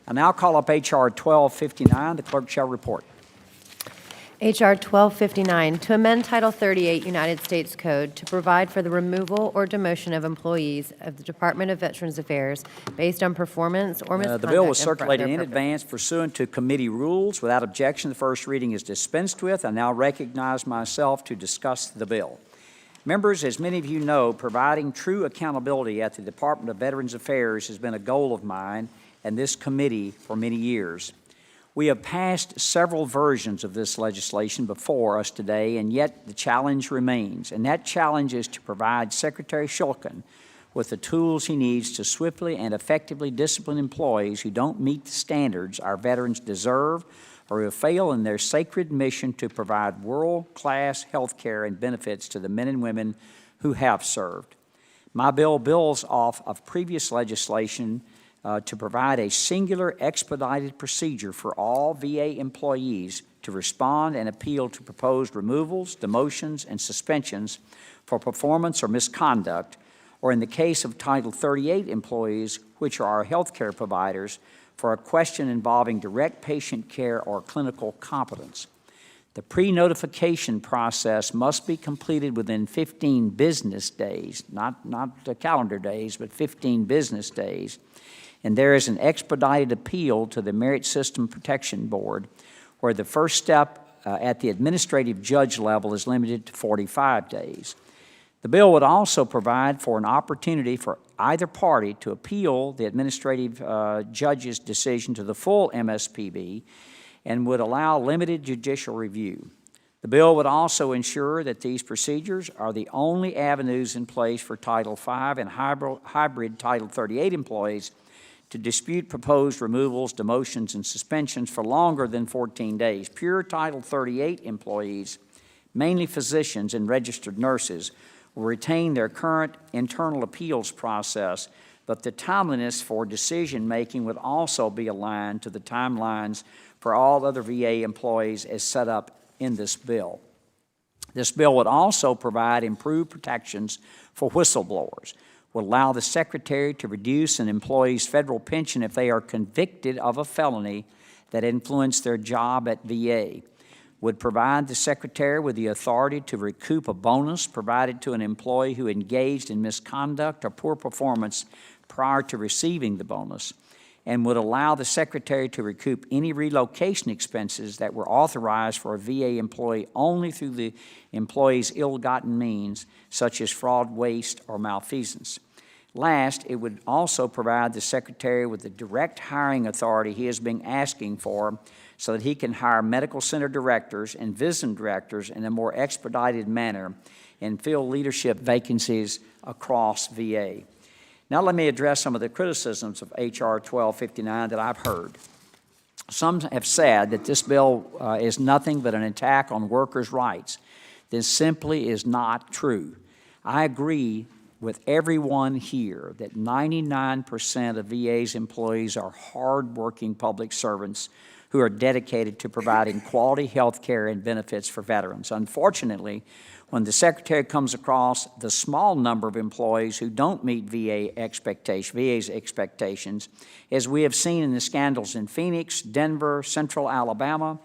B: I now call up H.R. 1259. The clerk shall report.
C: H.R. 1259, to amend Title 38 United States Code to provide for the removal or demotion of employees of the Department of Veterans Affairs based on performance or misconduct.
B: The bill was
C: and for
B: circulated
C: other
B: in
C: purposes.
B: advance pursuant to committee rules. Without objection, the first reading is dispensed with. I now recognize myself to discuss the bill. Members, as many of you know, providing true accountability at the Department of Veterans Affairs has been a goal of mine and this committee for many years. We have passed several versions of this legislation before us today, and yet the challenge remains. And that challenge is to provide Secretary Shulkin with the tools he needs to swiftly and effectively discipline employees who don't meet the standards our veterans deserve or who fail in their sacred mission to provide world-class health care and benefits to the men and women who have served. My bill builds off of previous legislation to provide a singular expedited procedure for all VA employees to respond and appeal to proposed removals, demotions, and suspensions for performance or misconduct, or in the case of Title 38 employees, which are our health care providers, for a question involving direct patient care or clinical competence. The pre-notification process must be completed within 15 business days, not calendar days, but 15 business days. And there is an expedited appeal to the Merit System Protection Board, where the first step at the administrative judge level is limited to 45 days. The bill would also provide for an opportunity for either party to appeal the administrative judge's decision to the full MSPB and would allow limited judicial review. The bill would also ensure that these procedures are the only avenues in place for Title V and hybrid Title 38 employees to dispute proposed removals, demotions, and suspensions for longer than 14 days. Pure Title 38 employees, mainly physicians and registered nurses, will retain their current internal appeals process, but the timeliness for decision-making would also be aligned to the timelines for all other VA employees as set up in this bill. This bill would also provide improved protections for whistleblowers, would allow the Secretary to reduce an employee's federal pension if they are convicted of a felony that influenced their job at VA, would provide the Secretary with the authority to recoup a bonus provided to an employee who engaged in misconduct or poor performance prior to receiving the bonus, and would allow the Secretary to recoup any relocation expenses that were authorized for a VA employee only through the employee's ill-gotten means, such as fraud, waste, or malfeasance. Last, it would also provide the Secretary with the direct hiring authority he has been asking for so that he can hire medical center directors and visiting directors in a more expedited manner and fill leadership vacancies across VA. Now let me address some of the criticisms of H.R. 1259 that I've heard. Some have said that this bill is nothing but an attack on workers' rights. This simply is not true. I agree with everyone here that 99% of VA's employees are hardworking public servants who are dedicated to providing quality health care and benefits for veterans. Unfortunately, when the Secretary comes across the small number of employees who don't meet VA's expectations, as we have seen in the scandals in Phoenix, Denver, Central Alabama,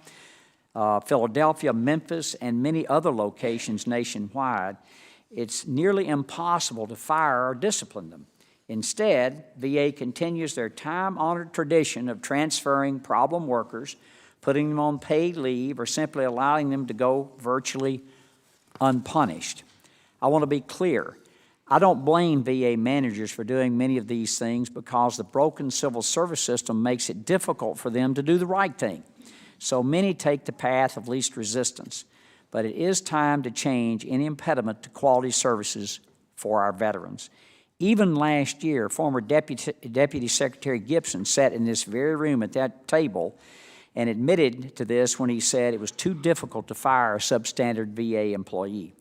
B: Philadelphia, Memphis, and many other locations nationwide, it's nearly impossible to fire or discipline them. Instead, VA continues their time-honored tradition of transferring problem workers, putting them on paid leave, or simply allowing them to go virtually unpunished. I want to be clear. I don't blame VA managers for doing many of these things because the broken civil service system makes it difficult for them to do the right thing. So many take the path of least resistance. But it is time to change any impediment to quality services for our veterans. Even last year, former Deputy Secretary Gibson sat in this very room at that table and admitted to this when he said it was too difficult to fire a substandard VA employee.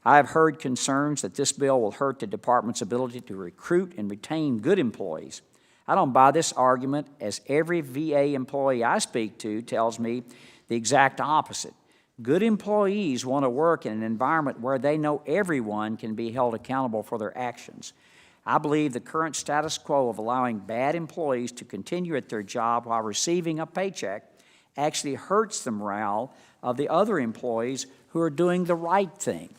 B: I have heard concerns that this bill will hurt the department's ability to recruit and retain good employees. I don't buy this argument, as every VA employee I speak to tells me the exact opposite. Good employees want to work in an environment where they know everyone can be held accountable for their actions. I believe the current status quo of allowing bad employees to continue at their job while receiving a paycheck actually hurts the morale of the other employees who are doing the right thing.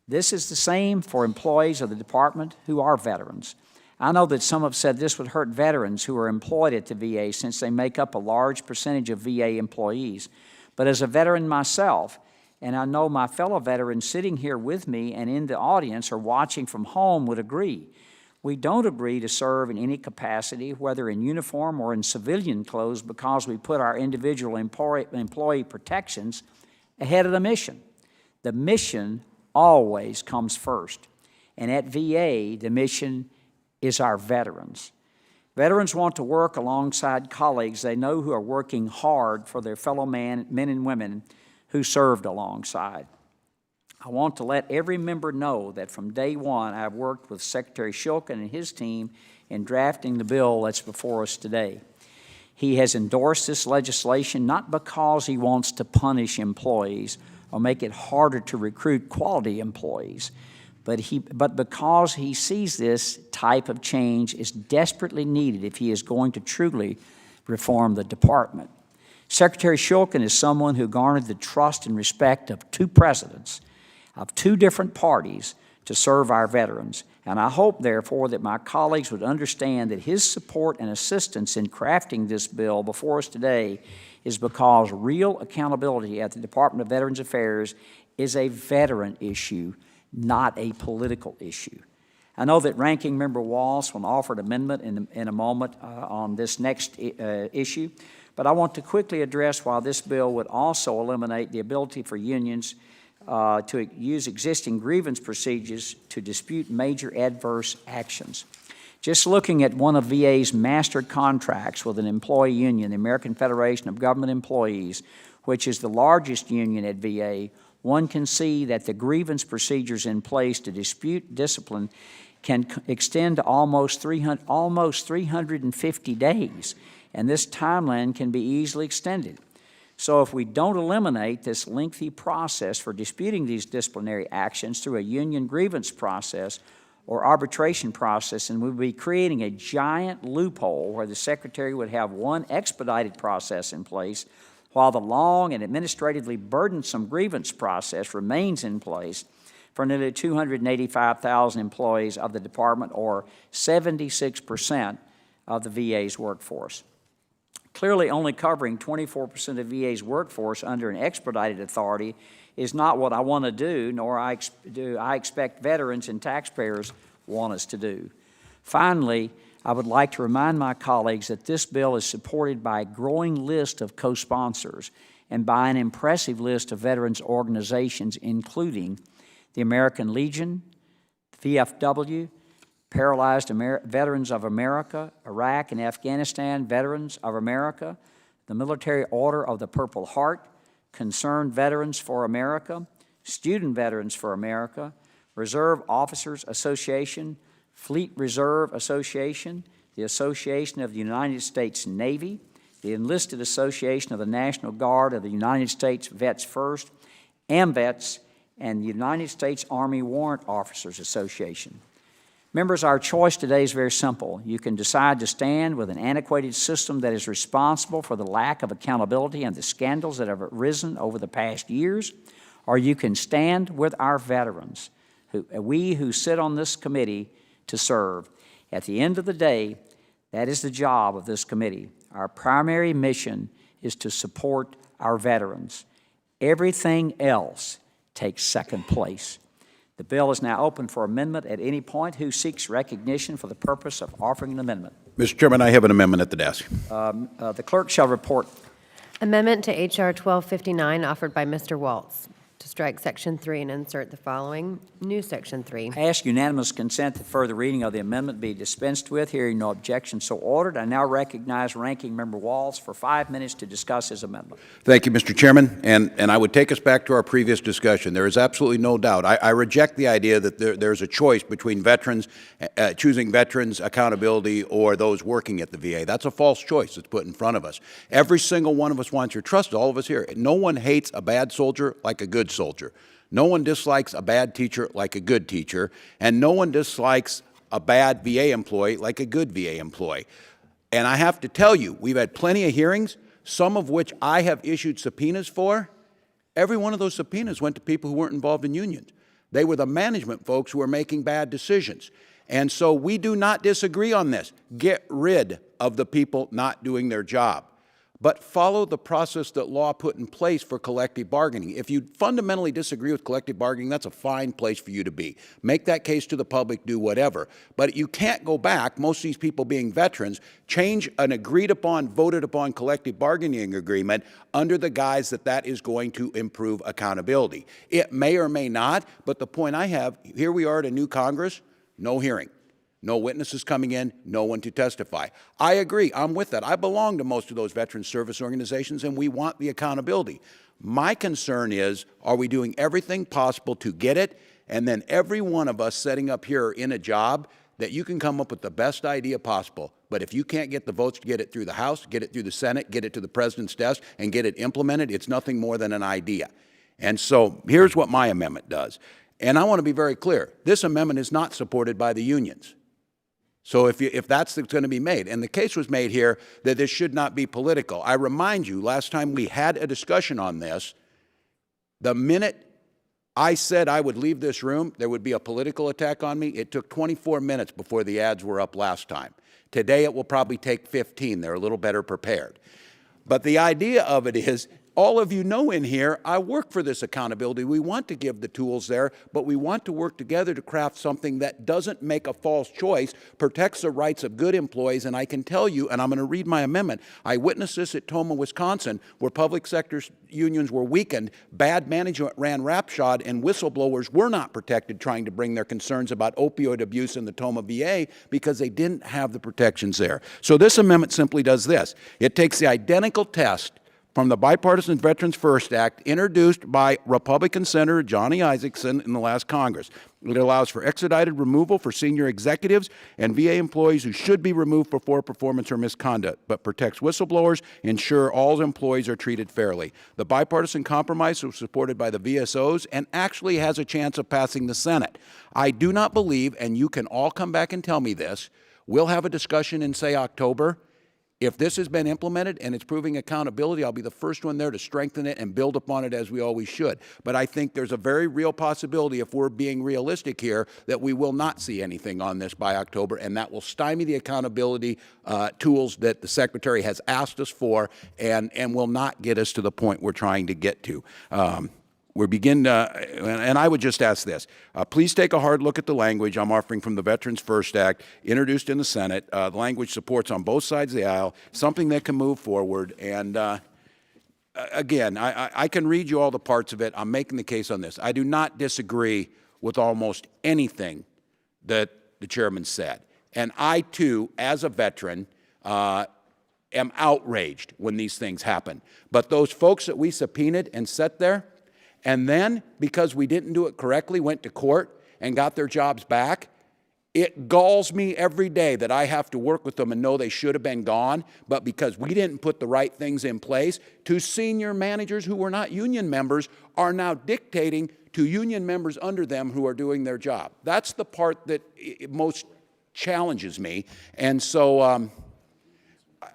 B: This is the same for employees of the department who are veterans. I know that some have said this would hurt veterans who are employed at the VA since they make up a large percentage of VA employees. But as a veteran myself, and I know my fellow veterans sitting here with me and in the audience or watching from home would agree, we don't agree to serve in any capacity, whether in uniform or in civilian clothes, because we put our individual employee protections ahead of the mission. The mission always comes first. And at VA, the mission is our veterans. Veterans want to work alongside colleagues they know who are working hard for their fellow men and women who served alongside. I want to let every member know that from day one, I've worked with Secretary Shulkin and his team in drafting the bill that's before us today. He has endorsed this legislation not because he wants to punish employees or make it harder to recruit quality employees, but because he sees this type of change is desperately needed if he is going to truly reform the department. Secretary Shulkin is someone who garnered the trust and respect of two presidents of two different parties to serve our veterans, and I hope, therefore, that my colleagues would understand that his support and assistance in crafting this bill before us today is because real accountability at the Department of Veterans Affairs is a veteran issue, not a political issue. I know that Ranking Member Walsh will offer an amendment in a moment on this next issue, but I want to quickly address why this bill would also eliminate the ability for unions to use existing grievance procedures to dispute major adverse actions. Just looking at one of VA's master contracts with an employee union, the American Federation of Government Employees, which is the largest union at VA, one can see that the grievance procedures in place to dispute discipline can extend to almost 350 days, and this timeline can be easily extended. So if we don't eliminate this lengthy process for disputing these disciplinary actions through a union grievance process or arbitration process, and we'd be creating a giant loophole where the Secretary would have one expedited process in place while the long and administratively burdensome grievance process remains in place for nearly 285,000 employees of the department, or 76% of the VA's workforce. Clearly, only covering 24% of VA's workforce under an expedited authority is not what I want to do, nor I expect veterans and taxpayers want us to do. Finally, I would like to remind my colleagues that this bill is supported by a growing list of co-sponsors and by an impressive list of veterans organizations, including the American Legion, VFW, Paralyzed Veterans of America, Iraq and Afghanistan Veterans of America, the Military Order of the Purple Heart, Concerned Veterans for America, Student Veterans for America, Reserve Officers Association, Fleet Reserve Association, the Association of the United States Navy, the Enlisted Association of the National Guard of the United States Vets First, AMVETS, and the United States Army Warrant Officers Association. Members, our choice today is very simple. You can decide to stand with an antiquated system that is responsible for the lack of accountability and the scandals that have arisen over the past years, or you can stand with our veterans, we who sit on this committee to serve. At the end of the day, that is the job of this committee. Our primary mission is to support our veterans. Everything else takes second place. The bill is now open for amendment at any point. Who seeks recognition for the purpose of offering an amendment?
A: Mr. Chairman, I have an amendment at the desk.
B: The clerk shall report.
C: Amendment to H.R. 1259 offered by Mr. Waltz to strike Section 3 and insert the following new Section 3.
B: I ask unanimous consent that further reading of the amendment be dispensed with. Hearing no objection, so ordered. I now recognize Ranking Member Waltz for 5 minutes to discuss his amendment.
A: Thank you, Mr. Chairman, and I would take us back to our previous discussion. There is absolutely no doubt. I reject the idea that there's a choice between veterans, choosing veterans accountability or those working at the VA. That's a false choice that's put in front of us. Every single one of us wants your trust, all of us here. No one hates a bad soldier like a good soldier. No one dislikes a bad teacher like a good teacher, and no one dislikes a bad VA employee like a good VA employee. And I have to tell you, we've had plenty of hearings, some of which I have issued subpoenas for. Every one of those subpoenas went to people who weren't involved in unions. They were the management folks who were making bad decisions. And so we do not disagree on this. Get rid of the people not doing their job. But follow the process that law put in place for collective bargaining. If you fundamentally disagree with collective bargaining, that's a fine place for you to be. Make that case to the public, do whatever. But you can't go back, most of these people being veterans, change an agreed upon, voted upon collective bargaining agreement under the guise that that is going to improve accountability. It may or may not, but the point I have, here we are at a new Congress, no hearing. No witnesses coming in, no one to testify. I agree, I'm with that. I belong to most of those veteran service organizations, and we want the accountability. My concern is, are we doing everything possible to get it, and then every one of us setting up here in a job that you can come up with the best idea possible, but if you can't get the votes to get it through the House, get it through the Senate, get it to the President's desk, and get it implemented, it's nothing more than an idea. And so here's what my amendment does. And I want to be very clear. This amendment is not supported by the unions. So if that's going to be made, and the case was made here that this should not be political. I remind you, last time we had a discussion on this, the minute I said I would leave this room, there would be a political attack on me. It took 24 minutes before the ads were up last time. Today it will probably take 15. They're a little better prepared. But the idea of it is, all of you know in here, I work for this accountability. We want to give the tools there, but we want to work together to craft something that doesn't make a false choice, protects the rights of good employees, and I can tell you, and I'm going to read my amendment, I witnessed this at Toma, Wisconsin, where public sector unions were weakened, bad management ran roughshod, and whistleblowers were not protected trying to bring their concerns about opioid abuse in the Toma VA because they didn't have the protections there. So this amendment simply does this. It takes the identical test from the Bipartisan Veterans First Act introduced by Republican Senator Johnny Isakson in the last Congress. It allows for expedited removal for senior executives and VA employees who should be removed for poor performance or misconduct, but protects whistleblowers, ensure all employees are treated fairly. The bipartisan compromise was supported by the VSOs and actually has a chance of passing the Senate. I do not believe, and you can all come back and tell me this, we'll have a discussion in, say, October. If this has been implemented and it's proving accountability, I'll be the first one there to strengthen it and build upon it as we always should. But I think there's a very real possibility, if we're being realistic here, that we will not see anything on this by October, and that will stymie the accountability tools that the Secretary has asked us for and will not get us to the point we're trying to get to. And I would just ask this. Please take a hard look at the language I'm offering from the Veterans First Act, introduced in the Senate. The language supports on both sides of the aisle, something that can move forward. And again, I can read you all the parts of it. I'm making the case on this. I do not disagree with almost anything that the chairman said. And I, too, as a veteran, am outraged when these things happen. But those folks that we subpoenaed and set there, and then, because we didn't do it correctly, went to court and got their jobs back, it galls me every day that I have to work with them and know they should have been gone, but because we didn't put the right things in place, two senior managers who were not union members are now dictating to union members under them who are doing their job. That's the part that most challenges me. And so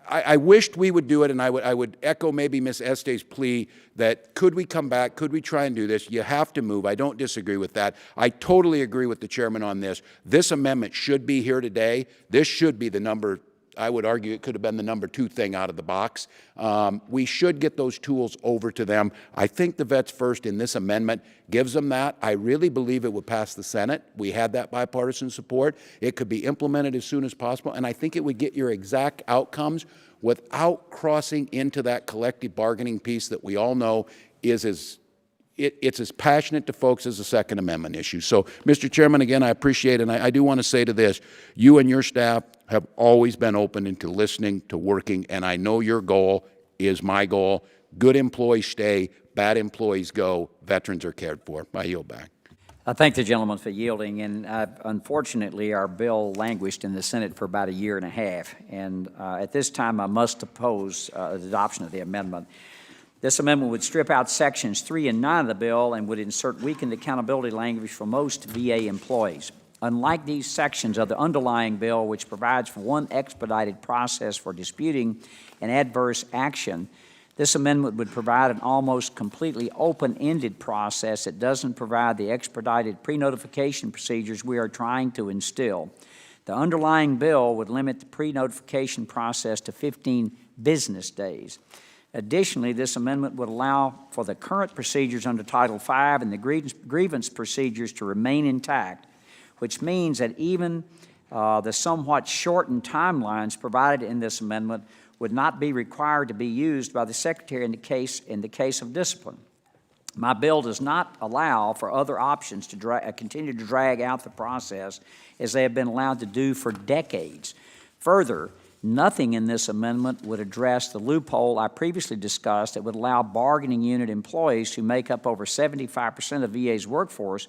A: I wished we would do it, and I would echo maybe Ms. Este's plea that could we come back, could we try and do this? You have to move. I don't disagree with that. I totally agree with the chairman on this. This amendment should be here today. This should be the number I would argue it could have been the number 2 thing out of the box. We should get those tools over to them. I think the Vets First in this amendment gives them that. I really believe it would pass the Senate. We had that bipartisan support. It could be implemented as soon as possible, and I think it would get your exact outcomes without crossing into that collective bargaining piece that we all know is it's as passionate to folks as the Second Amendment issue. So, Mr. Chairman, again, I appreciate it, and I do want to say to this, you and your staff have always been open into listening, to working, and I know your goal is my goal. Good employees stay, bad employees go, veterans are cared for. I yield back.
B: I thank the gentleman for yielding, and unfortunately, our bill languished in the Senate for about a year and a half, and at this time, I must oppose the adoption of the amendment. This amendment would strip out sections 3 and 9 of the bill and would insert weakened accountability language for most VA employees. Unlike these sections of the underlying bill, which provides for one expedited process for disputing an adverse action, this amendment would provide an almost completely open-ended process that doesn't provide the expedited pre-notification procedures we are trying to instill. The underlying bill would limit the pre-notification process to 15 business days. Additionally, this amendment would allow for the current procedures under Title V and the grievance procedures to remain intact, which means that even the somewhat shortened timelines provided in this amendment would not be required to be used by the Secretary in the case of discipline. My bill does not allow for other options to continue to drag out the process as they have been allowed to do for decades. Further, nothing in this amendment would address the loophole I previously discussed that would allow bargaining unit employees who make up over 75% of VA's workforce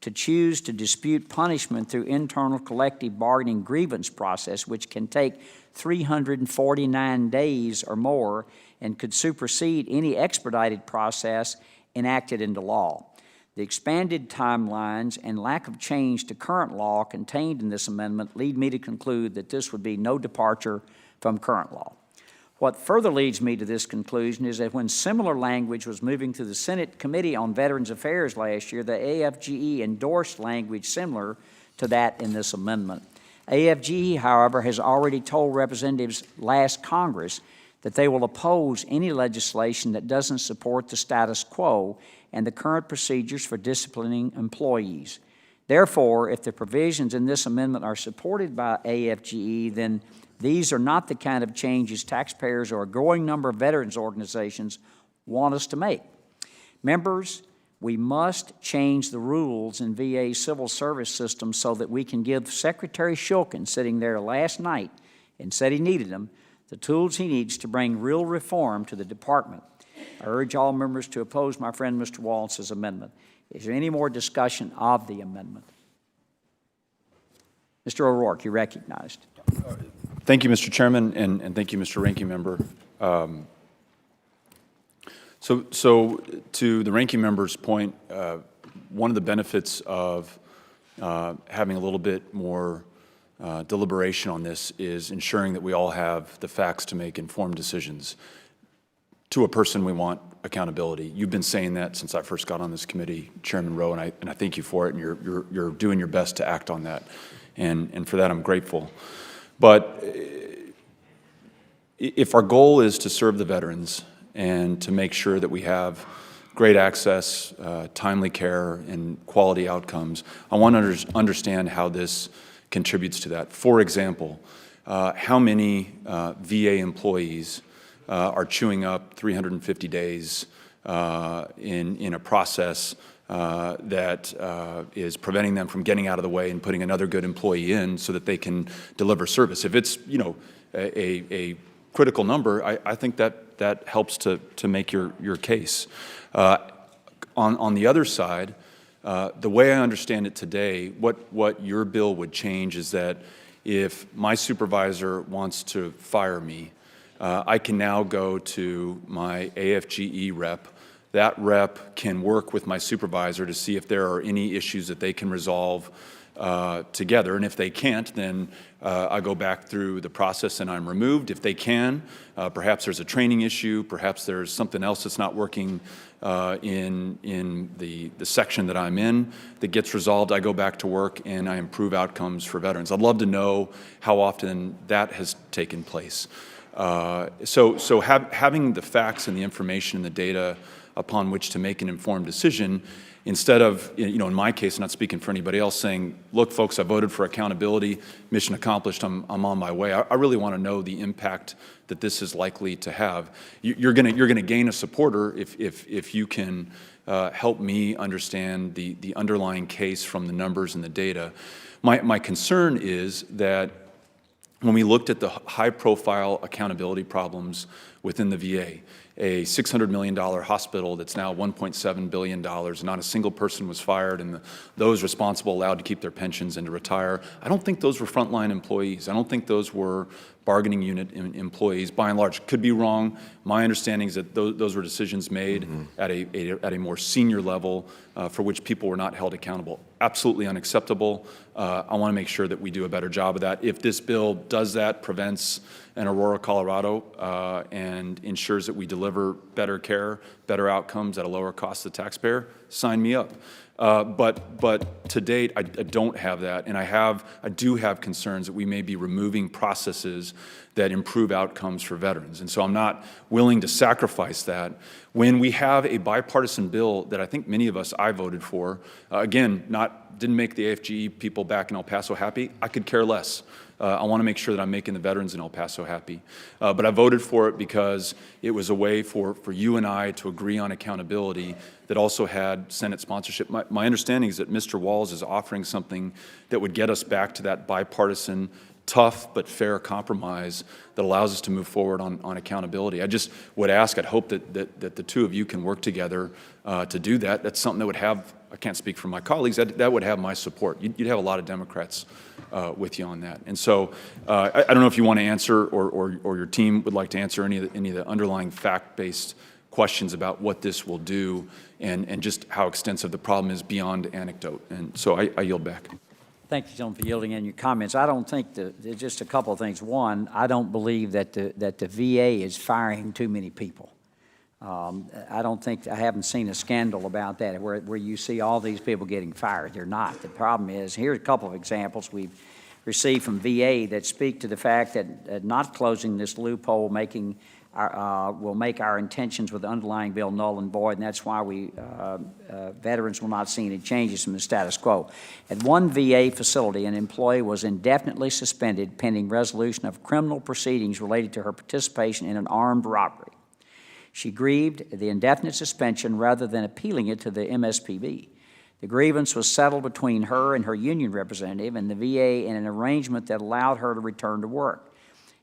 B: to choose to dispute punishment through internal collective bargaining grievance process, which can take 349 days or more and could supersede any expedited process enacted into law. The expanded timelines and lack of change to current law contained in this amendment lead me to conclude that this would be no departure from current law. What further leads me to this conclusion is that when similar language was moving through the Senate Committee on Veterans Affairs last year, the AFGE endorsed language similar to that in this amendment. AFGE, however, has already told representatives last Congress that they will oppose any legislation that doesn't support the status quo and the current procedures for disciplining employees. Therefore, if the provisions in this amendment are supported by AFGE, then these are not the kind of changes taxpayers or a growing number of veterans organizations want us to make. Members, we must change the rules in VA's civil service system so that we can give Secretary Shulkin, sitting there last night and said he needed them, the tools he needs to bring real reform to the department. I urge all members to oppose my friend Mr. Wallace's amendment. Is there any more discussion of the amendment? Mr. O'Rourke, you're recognized.
F: Thank you, Mr. Chairman, and thank you, Mr. Ranking Member. So to the Ranking Member's point, one of the benefits of having a little bit more deliberation on this is ensuring that we all have the facts to make informed decisions. To a person, we want accountability. You've been saying that since I first got on this committee, Chairman Rowe, and I thank you for it, and you're doing your best to act on that, and for that I'm grateful. But if our goal is to serve the veterans and to make sure that we have great access, timely care, and quality outcomes, I want to understand how this contributes to that. For example, how many VA employees are chewing up 350 days in a process that is preventing them from getting out of the way and putting another good employee in so that they can deliver service. If it's, you know, a critical number, I think that helps to make your case. On the other side, the way I understand it today, what your bill would change is that if my supervisor wants to fire me, I can now go to my AFGE rep. That rep can work with my supervisor to see if there are any issues that they can resolve together. And if they can't, then I go back through the process and I'm removed. If they can, perhaps there's a training issue, perhaps there's something else that's not working in the section that I'm in that gets resolved. I go back to work and I improve outcomes for veterans. I'd love to know how often that has taken place. So having the facts and the information and the data upon which to make an informed decision, instead of, in my case, not speaking for anybody else, saying, look, folks, I voted for accountability, mission accomplished, I'm on my way. I really want to know the impact that this is likely to have. You're going to gain a supporter if you can help me understand the underlying case from the numbers and the data. My concern is that when we looked at the high-profile accountability problems within the VA, a $600 million hospital that's now $1.7 billion, not a single person was fired, and those responsible allowed to keep their pensions and to retire. I don't think those were frontline employees. I don't think those were bargaining unit employees. By and large, could be wrong. My understanding is that those were decisions made at a more senior level for which people were not held accountable. Absolutely unacceptable. I want to make sure that we do a better job of that. If this bill does that, prevents an Aurora, Colorado, and ensures that we deliver better care, better outcomes at a lower cost to the taxpayer, sign me up. But to date, I don't have that, and I do have concerns that we may be removing processes that improve outcomes for veterans, and so I'm not willing to sacrifice that. When we have a bipartisan bill that I think many of us I voted for, again, didn't make the AFGE people back in El Paso happy. I could care less. I want to make sure that I'm making the veterans in El Paso happy. But I voted for it because it was a way for you and I to agree on accountability that also had Senate sponsorship. My understanding is that Mr. Walz is offering something that would get us back to that bipartisan, tough but fair compromise that allows us to move forward on accountability. I just would ask, I'd hope that the two of you can work together to do that. That's something that would have, I can't speak for my colleagues, that would have my support. You'd have a lot of Democrats with you on that. And so I don't know if you want to answer or your team would like to answer any of the underlying fact-based questions about what this will do and just how extensive the problem is beyond anecdote. And so I yield back.
B: Thank you, gentlemen, for yielding in your comments. I don't think just a couple of things. One, I don't believe that the VA is firing too many people. I haven't seen a scandal about that where you see all these people getting fired. They're not. The problem is, here's a couple of examples we've received from VA that speak to the fact that not closing this loophole will make our intentions with the underlying bill null and void, and that's why veterans will not see any changes from the status quo. At one VA facility, an employee was indefinitely suspended pending resolution of criminal proceedings related to her participation in an armed robbery. She grieved the indefinite suspension rather than appealing it to the MSPB. The grievance was settled between her and her union representative and the VA in an arrangement that allowed her to return to work.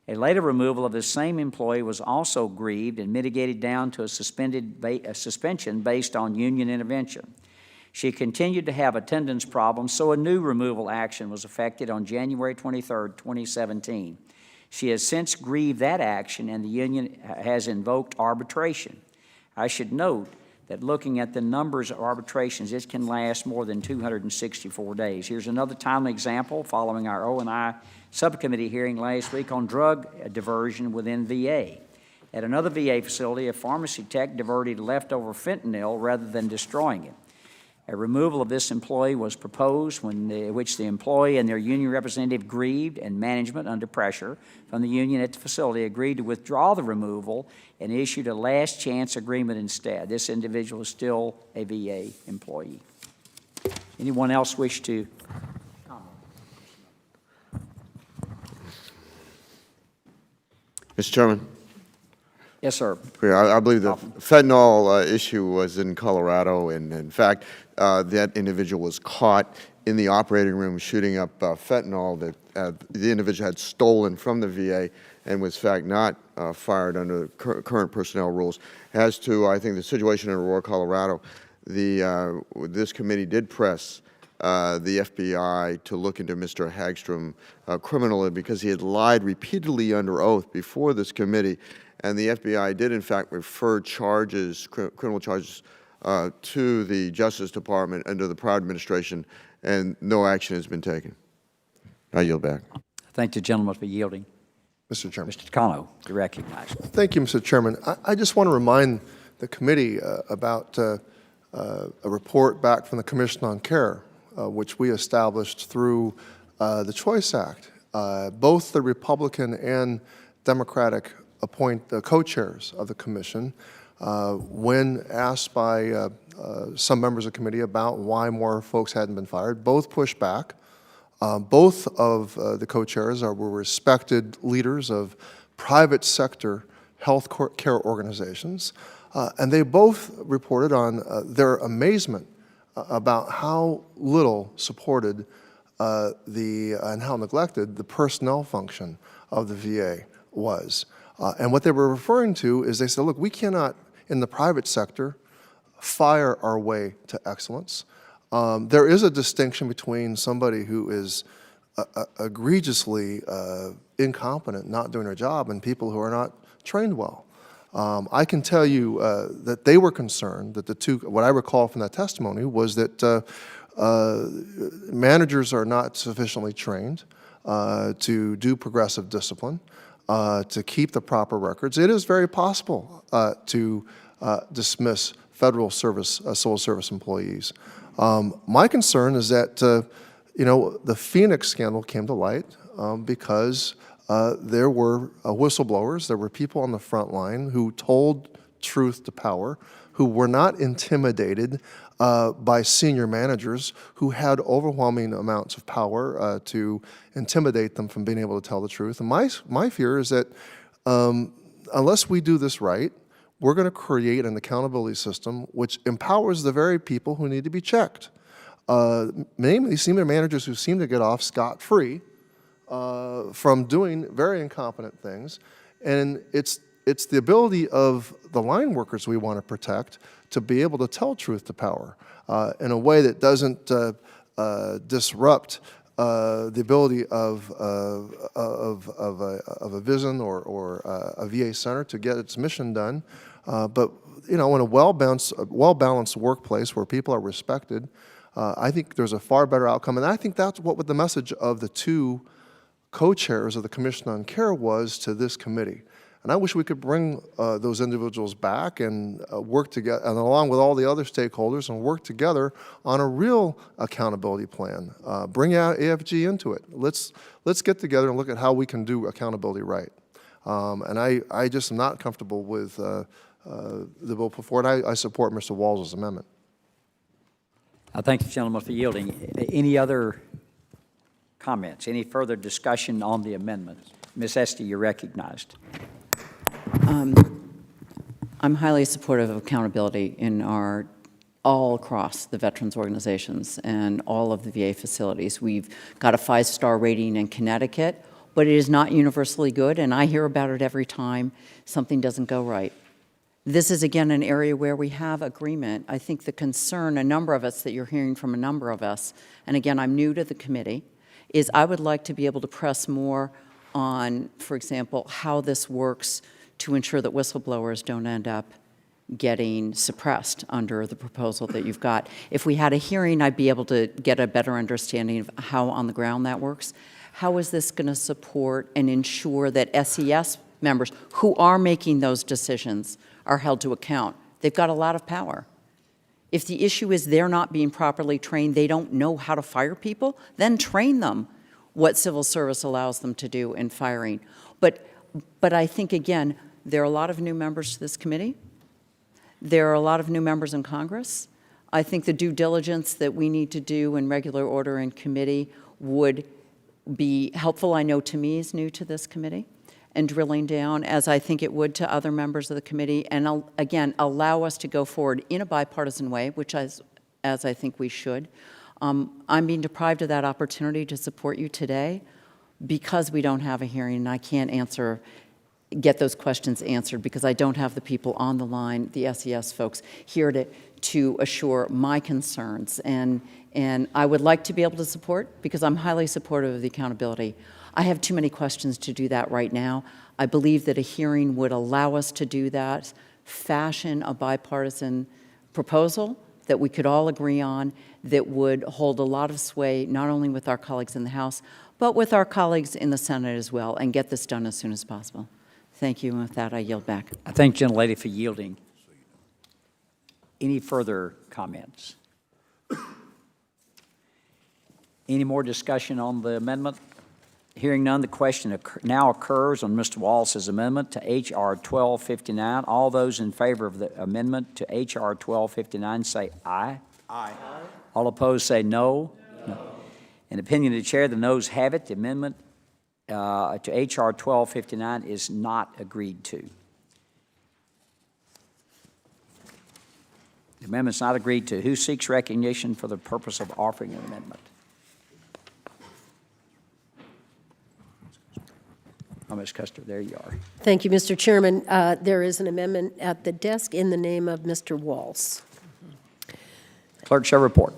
B: A later removal of the same employee was also grieved and mitigated down to a suspension based on union intervention. She continued to have attendance problems, so a new removal action was effected on January 23, 2017. She has since grieved that action, and the union has invoked arbitration. I should note that looking at the numbers of arbitrations, it can last more than 264 days. Here's another timely example following our O&I subcommittee hearing last week on drug diversion within VA. At another VA facility, a pharmacy tech diverted leftover fentanyl rather than destroying it. A removal of this employee was proposed, which the employee and their union representative grieved, and management, under pressure from the union at the facility, agreed to withdraw the removal and issued a last chance agreement instead. This individual is still a VA employee. Anyone else wish to comment?
I: Mr. Chairman,
B: Yes, sir.
I: I believe the fentanyl issue was in Colorado, and in fact, that individual was caught in the operating room shooting up fentanyl that the individual had stolen from the VA and was, in fact, not fired under current personnel rules. As to, I think, the situation in Aurora, Colorado, this committee did press the FBI to look into Mr. Hagstrom criminally because he had lied repeatedly under oath before this committee, and the FBI did, in fact, refer criminal charges to the Justice Department under the prior administration, and no action has been taken. I yield back.
B: I thank the gentleman for yielding.
H: Mr. Chairman.
B: Mr. Takano, you're recognized.
H: Thank you, Mr. Chairman. I just want to remind the committee about a report back from the Commission on Care, which we established through the Choice Act. Both the Republican and Democratic appoint the co-chairs of the commission. When asked by some members of the committee about why more folks hadn't been fired, both pushed back. Both of the co-chairs were respected leaders of private sector health care organizations, and they both reported on their amazement about how little supported and how neglected the personnel function of the VA was. And what they were referring to is they said, look, we cannot, in the private sector, fire our way to excellence. There is a distinction between somebody who is egregiously incompetent, not doing their job, and people who are not trained well. I can tell you that they were concerned that what I recall from that testimony was that managers are not sufficiently trained to do progressive discipline, to keep the proper records. It is very possible to dismiss federal service, civil service employees. My concern is that, the Phoenix scandal came to light because there were whistleblowers, there were people on the front line who told truth to power, who were not intimidated by senior managers who had overwhelming amounts of power to intimidate them from being able to tell the truth. And my fear is that unless we do this right, we're going to create an accountability system which empowers the very people who need to be checked. Namely, senior managers who seem to get off scot-free from doing very incompetent things. And it's the ability of the line workers we want to protect to be able to tell truth to power in a way that doesn't disrupt the ability of a VISN or a VA center to get its mission done. But in a well-balanced workplace where people are respected, I think there's a far better outcome. And I think that's what the message of the two co-chairs of the Commission on Care was to this committee. And I wish we could bring those individuals back and work together, and along with all the other stakeholders, and work together on a real accountability plan. Bring out AFG into it. Let's get together and look at how we can do accountability right. And I just am not comfortable with the bill put forward. I support Mr. Walz's amendment.
B: I thank the gentleman for yielding. Any other comments? Any further discussion on the amendment? Ms. Esty, you're recognized.
E: I'm highly supportive of accountability in all across the veterans organizations and all of the VA facilities. We've got a 5-star rating in Connecticut, but it is not universally good, and I hear about it every time something doesn't go right. This is, again, an area where we have agreement. I think the concern, a number of us that you're hearing from a number of us, and again, I'm new to the committee, is I would like to be able to press more on, for example, how this works to ensure that whistleblowers don't end up getting suppressed under the proposal that you've got. If we had a hearing, I'd be able to get a better understanding of how on the ground that works. How is this going to support and ensure that SES members who are making those decisions are held to account? They've got a lot of power. If the issue is they're not being properly trained, they don't know how to fire people, then train them what civil service allows them to do in firing. But I think, again, there are a lot of new members to this committee. There are a lot of new members in Congress. I think the due diligence that we need to do in regular order in committee would be helpful. I know to me is new to this committee, and drilling down, as I think it would to other members of the committee, and again, allow us to go forward in a bipartisan way, which as I think we should. I'm being deprived of that opportunity to support you today because we don't have a hearing, and I can't get those questions answered because I don't have the people on the line, the SES folks, here to assure my concerns. And I would like to be able to support because I'm highly supportive of the accountability. I have too many questions to do that right now. I believe that a hearing would allow us to do that, fashion a bipartisan proposal that we could all agree on, that would hold a lot of sway, not only with our colleagues in the House, but with our colleagues in the Senate as well, and get this done as soon as possible. Thank you, and with that, I yield back.
B: I thank the gentlelady for yielding. Any further comments? Any more discussion on the amendment? Hearing none, the question now occurs on Mr. Wallace's amendment to H.R. 1259. All those in favor of the amendment to H.R. 1259 say aye. Aye. All opposed say no. No. In opinion of the chair, the noes have it. The amendment to H.R. 1259 is not agreed to. The amendment's not agreed to. Who seeks recognition for the purpose of offering an amendment? Oh, Ms. Custer, there you are.
J: Thank you, Mr. Chairman. There is an amendment at the desk in the name of Mr. Walls.
B: Clerk shall report.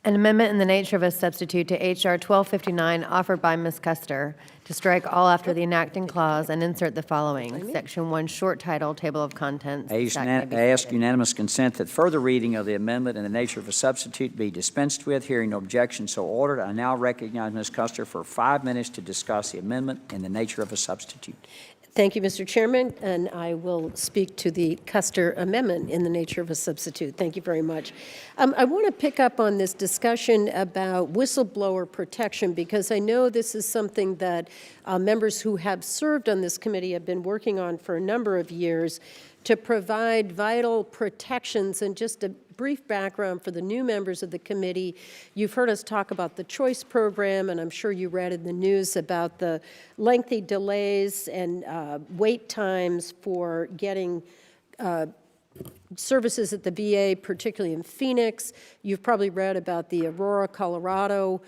C: An amendment in the nature of a substitute to H.R. 1259 offered by Ms. Custer to strike all after the enacting clause and insert the following. Section 1, short title, table of contents.
B: I ask unanimous consent that further reading of the amendment in the nature of a substitute be dispensed with. Hearing no objection, so ordered. I now recognize Ms. Custer for 5 minutes to discuss the amendment in the nature of a substitute.
J: Thank you, Mr. Chairman, and I will speak to the Custer amendment in the nature of a substitute. Thank you very much. I want to pick up on this discussion about whistleblower protection because I know this is something that members who have served on this committee have been working on for a number of years to provide vital protections. And just a brief background for the new members of the committee, you've heard us talk about the choice program, and I'm sure you read in the news about the lengthy delays and wait times for getting services at the VA, particularly in Phoenix. You've probably read about the Aurora, Colorado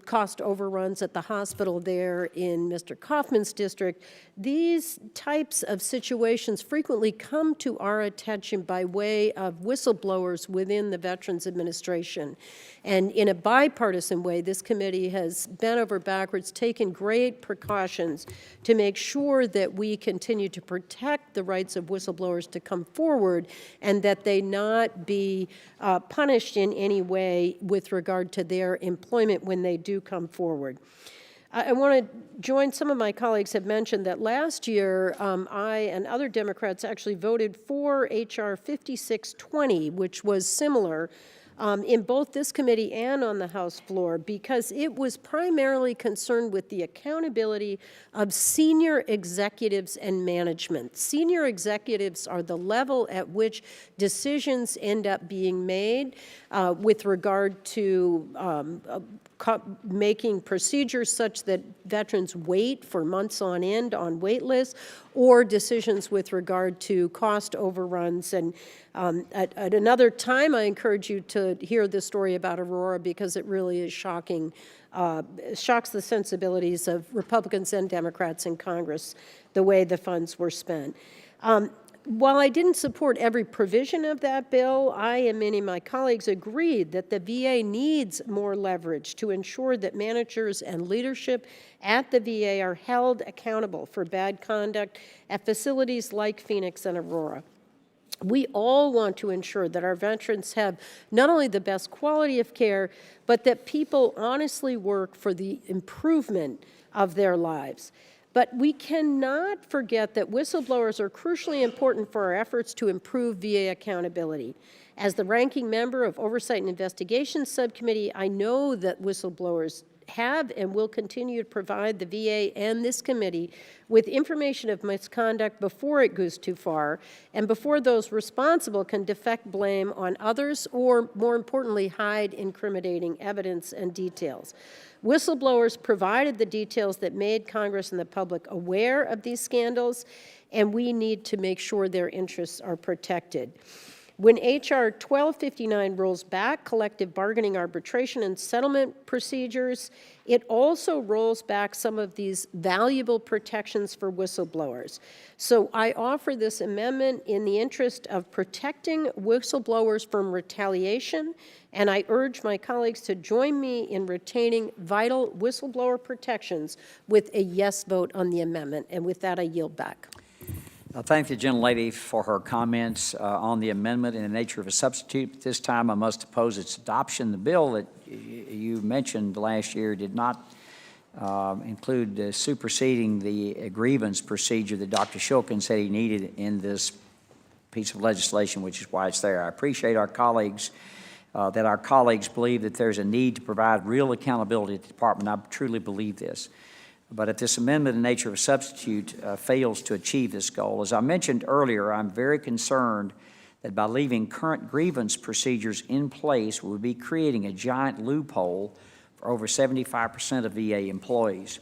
J: cost overruns at the hospital there in Mr. Kaufman's district. These types of situations frequently come to our attention by way of whistleblowers within the Veterans Administration. And in a bipartisan way, this committee has bent over backwards, taken great precautions to make sure that we continue to protect the rights of whistleblowers to come forward and that they not be punished in any way with regard to their employment when they do come forward. I want to join, some of my colleagues have mentioned that last year I and other Democrats actually voted for H.R. 5620, which was similar in both this committee and on the House floor because it was primarily concerned with the accountability of senior executives and management. Senior executives are the level at which decisions end up being made with regard to making procedures such that veterans wait for months on end on wait lists, or decisions with regard to cost overruns. And at another time, I encourage you to hear the story about Aurora because it really is shocking, shocks the sensibilities of Republicans and Democrats in Congress, the way the funds were spent. While I didn't support every provision of that bill, I and many of my colleagues agreed that the VA needs more leverage to ensure that managers and leadership at the VA are held accountable for bad conduct at facilities like Phoenix and Aurora. We all want to ensure that our veterans have not only the best quality of care, but that people honestly work for the improvement of their lives. But we cannot forget that whistleblowers are crucially important for our efforts to improve VA accountability. As the ranking member of Oversight and Investigations Subcommittee, I know that whistleblowers have and will continue to provide the VA and this committee with information of misconduct before it goes too far and before those responsible can deflect blame on others or, more importantly, hide incriminating evidence and details. Whistleblowers provided the details that made Congress and the public aware of these scandals, and we need to make sure their interests are protected. When H.R. 1259 rolls back collective bargaining, arbitration, and settlement procedures, it also rolls back some of these valuable protections for whistleblowers. So I offer this amendment in the interest of protecting whistleblowers from retaliation, and I urge my colleagues to join me in retaining vital whistleblower protections with a yes vote on the amendment. And with that, I yield back.
B: I thank the gentlelady for her comments on the amendment in the nature of a substitute. At this time, I must oppose its adoption. The bill that you mentioned last year did not include superseding the grievance procedure that Dr. Shulkin said he needed in this piece of legislation, which is why it's there. I appreciate our colleagues, that our colleagues believe that there's a need to provide real accountability at the department. I truly believe this. But if this amendment in nature of a substitute fails to achieve this goal, as I mentioned earlier, I'm very concerned that by leaving current grievance procedures in place, we would be creating a giant loophole for over 75% of VA employees.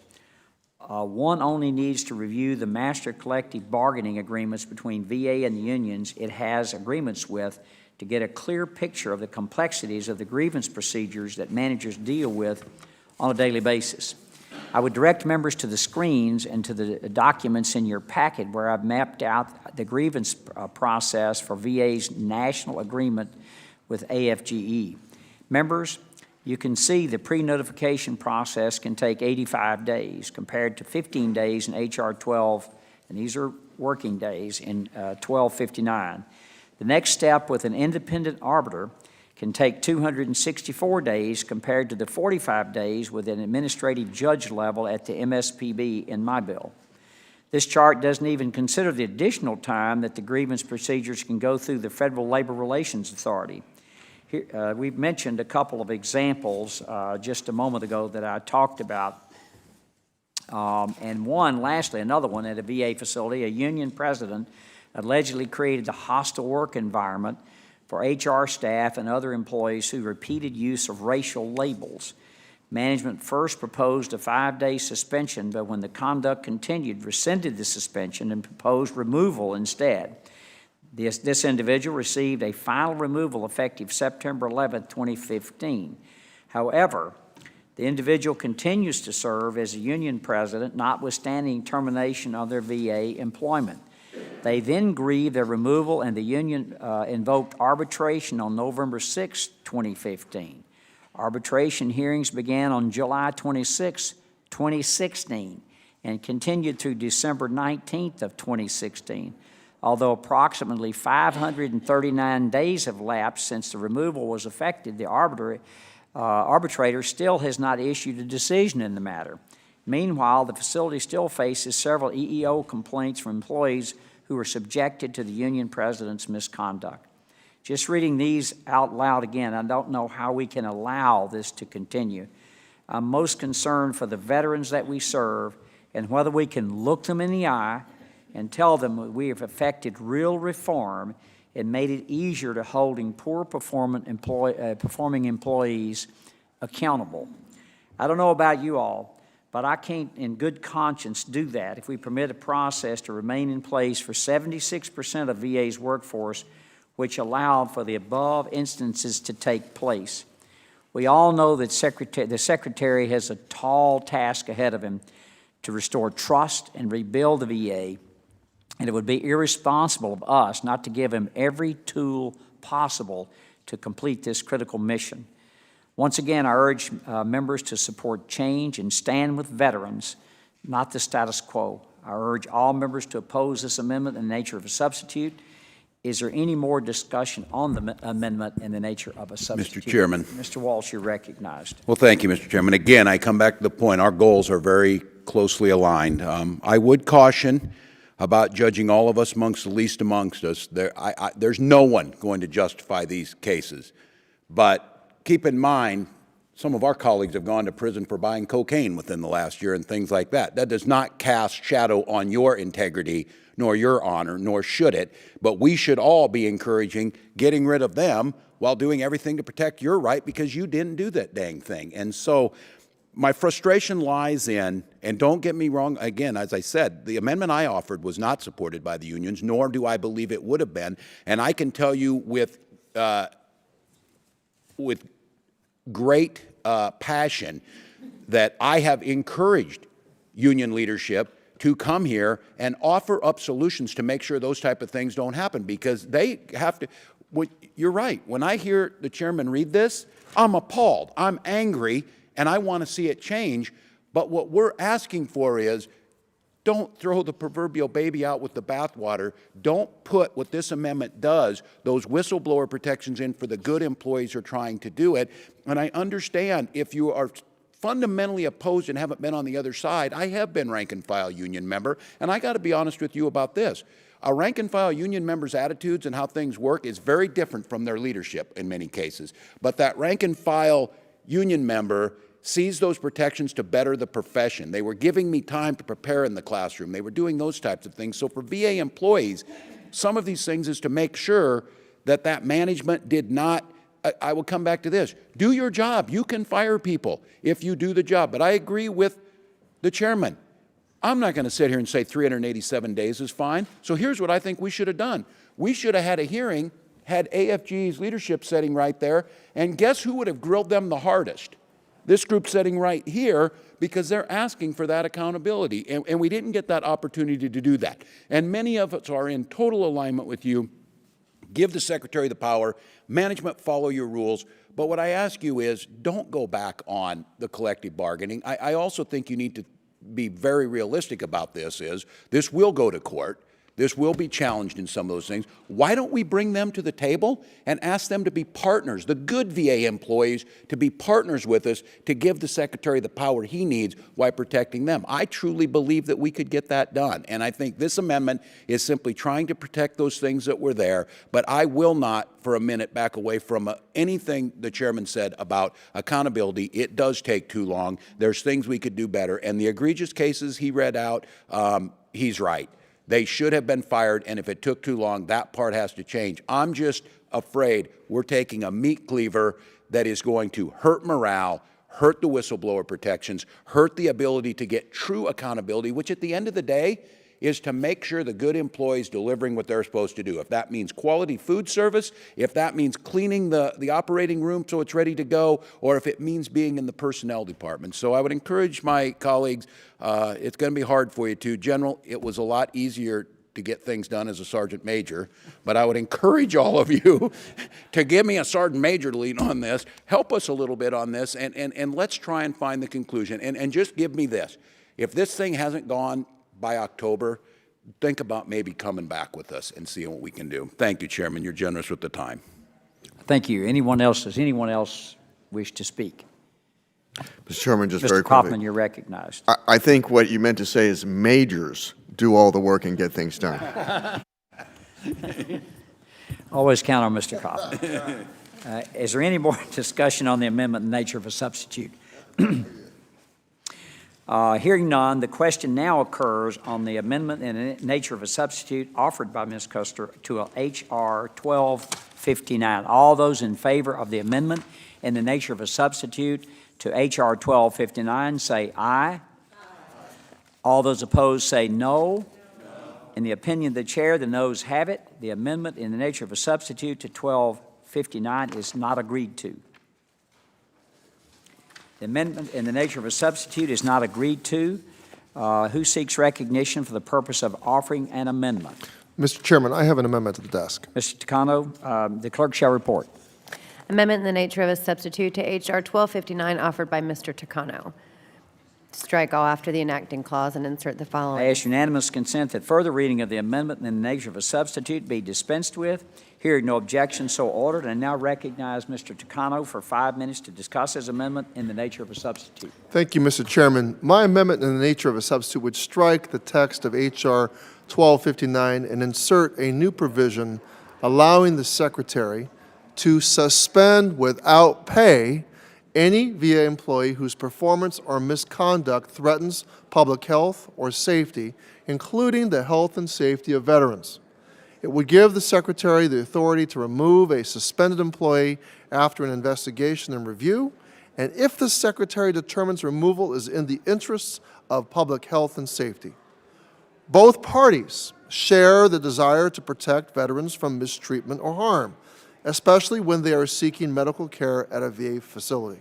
B: One only needs to review the master collective bargaining agreements between VA and the unions it has agreements with to get a clear picture of the complexities of the grievance procedures that managers deal with on a daily basis. I would direct members to the screens and to the documents in your packet where I've mapped out the grievance process for VA's national agreement with AFGE. Members, you can see the pre-notification process can take 85 days compared to 15 days in HR 12, and these are working days, in 1259. The next step with an independent arbiter can take 264 days compared to the 45 days with an administrative judge level at the MSPB in my bill. This chart doesn't even consider the additional time that the grievance procedures can go through the Federal Labor Relations Authority. Here, we've mentioned a couple of examples just a moment ago that I talked about. And lastly, another one at a VA facility, a union president allegedly created a hostile work environment for HR staff and other employees who repeated use of racial labels. Management first proposed a 5-day suspension, but when the conduct continued, rescinded the suspension and proposed removal instead. This individual received a final removal effective September 11, 2015. However, the individual continues to serve as a union president, notwithstanding termination of their VA employment. They then grieved their removal, and the union invoked arbitration on November 6, 2015. Arbitration hearings began on July 26, 2016, and continued through December 19th of 2016. Although approximately 539 days have lapsed since the removal was effected, the arbitrator still has not issued a decision in the matter. Meanwhile, the facility still faces several EEO complaints from employees who were subjected to the union president's misconduct. Just reading these out loud again, I don't know how we can allow this to continue. I'm most concerned for the veterans that we serve and whether we can look them in the eye and tell them we have effected real reform and made it easier to holding poor performing employees accountable. I don't know about you all, but I can't in good conscience do that if we permit a process to remain in place for 76% of VA's workforce, which allowed for the above instances to take place. We all know that the Secretary has a tall task ahead of him to restore trust and rebuild the VA, and it would be irresponsible of us not to give him every tool possible to complete this critical mission. Once again, I urge members to support change and stand with veterans, not the status quo. I urge all members to oppose this amendment in the nature of a substitute. Is there any more discussion on the amendment in the nature of a substitute?
A: Mr. Chairman.
B: Mr. Walsh, you're recognized.
A: Well, thank you, Mr. Chairman. Again, I come back to the point, our goals are very closely aligned. I would caution about judging all of us amongst the least amongst us. There's no one going to justify these cases. But keep in mind, some of our colleagues have gone to prison for buying cocaine within the last year and things like that. That does not cast shadow on your integrity, nor your honor, nor should it. But we should all be encouraging getting rid of them while doing everything to protect your right because you didn't do that dang thing. And so my frustration lies in, and don't get me wrong, again, as I said, the amendment I offered was not supported by the unions, nor do I believe it would have been. And I can tell you with great passion that I have encouraged union leadership to come here and offer up solutions to make sure those type of things don't happen because they have to. You're right. When I hear the chairman read this, I'm appalled. I'm angry, and I want to see it change. But what we're asking for is don't throw the proverbial baby out with the bathwater. Don't put what this amendment does, those whistleblower protections, in for the good employees who are trying to do it. And I understand if you are fundamentally opposed and haven't been on the other side. I have been rank and file union member, and I got to be honest with you about this. A rank and file union member's attitudes and how things work is very different from their leadership in many cases. But that rank and file union member sees those protections to better the profession. They were giving me time to prepare in the classroom. They were doing those types of things. So for VA employees, some of these things is to make sure that that management did not, I will come back to this, do your job. You can fire people if you do the job. But I agree with the chairman. I'm not going to sit here and say 387 days is fine. So here's what I think we should have done. We should have had a hearing, had AFG's leadership sitting right there, and guess who would have grilled them the hardest? This group sitting right here, because they're asking for that accountability. And we didn't get that opportunity to do that. And many of us are in total alignment with you. Give the Secretary the power. Management, follow your rules. But what I ask you is, don't go back on the collective bargaining. I also think you need to be very realistic about this. This will go to court. This will be challenged in some of those things. Why don't we bring them to the table and ask them to be partners, the good VA employees, to be partners with us to give the Secretary the power he needs while protecting them? I truly believe that we could get that done. And I think this amendment is simply trying to protect those things that were there. But I will not, for a minute, back away from anything the chairman said about accountability. It does take too long. There's things we could do better. And the egregious cases he read out, he's right. They should have been fired, and if it took too long, that part has to change. I'm just afraid we're taking a meat cleaver that is going to hurt morale, hurt the whistleblower protections, hurt the ability to get true accountability, which at the end of the day is to make sure the good employees delivering what they're supposed to do. If that means quality food service, if that means cleaning the operating room so it's ready to go, or if it means being in the personnel department. So I would encourage my colleagues, it's going to be hard for you too. General, it was a lot easier to get things done as a sergeant major, but I would encourage all of you to give me a sergeant major to lead on this, help us a little bit on this, and let's try and find the conclusion. And just give me this. If this thing hasn't gone by October, think about maybe coming back with us and seeing what we can do. Thank you, Chairman. You're generous with the time.
B: Thank you. Anyone else? Does anyone else wish to speak?
I: Mr. Chairman, just
B: Mr.
I: very
B: Kaufman,
I: quickly.
B: you're recognized.
I: I think what you meant to say is majors do all the work and get things done.
B: Always count on Mr. Kaufman. Is there any more discussion on the amendment in the nature of a substitute? Hearing none, the question now occurs on the amendment in the nature of a substitute offered by Ms. Custer to H.R. 1259. All those in favor of the amendment in the nature of a substitute to H.R. 1259 say aye. Aye. All those opposed say no. In the opinion of the chair, the noes have it. The amendment in the nature of a substitute to 1259 is not agreed to. The amendment in the nature of a substitute is not agreed to. Who seeks recognition for the purpose of offering an amendment?
H: Mr. Chairman, I have an amendment to the desk.
B: Mr. Takano, the clerk shall report.
C: Amendment in the nature of a substitute to H.R. 1259 offered by Mr. Takano. Strike all after the enacting clause and insert the
B: I
C: following.
B: ask unanimous consent that further reading of the amendment in the nature of a substitute be dispensed with. Hearing no objection, so ordered. And now recognize Mr. Takano for 5 minutes to discuss his amendment in the nature of a substitute.
H: Thank you, Mr. Chairman. My amendment in the nature of a substitute would strike the text of H.R. 1259 and insert a new provision allowing the Secretary to suspend without pay any VA employee whose performance or misconduct threatens public health or safety, including the health and safety of veterans. It would give the Secretary the authority to remove a suspended employee after an investigation and review, and if the Secretary determines removal is in the interests of public health and safety. Both parties share the desire to protect veterans from mistreatment or harm, especially when they are seeking medical care at a VA facility.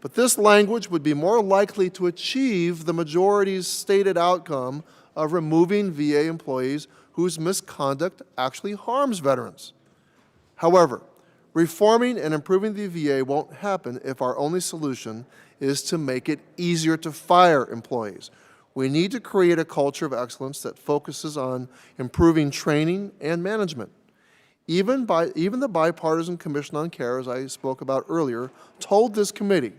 H: But this language would be more likely to achieve the majority's stated outcome of removing VA employees whose misconduct actually harms veterans. However, reforming and improving the VA won't happen if our only solution is to make it easier to fire employees. We need to create a culture of excellence that focuses on improving training and management. Even the Bipartisan Commission on Care, as I spoke about earlier, told this committee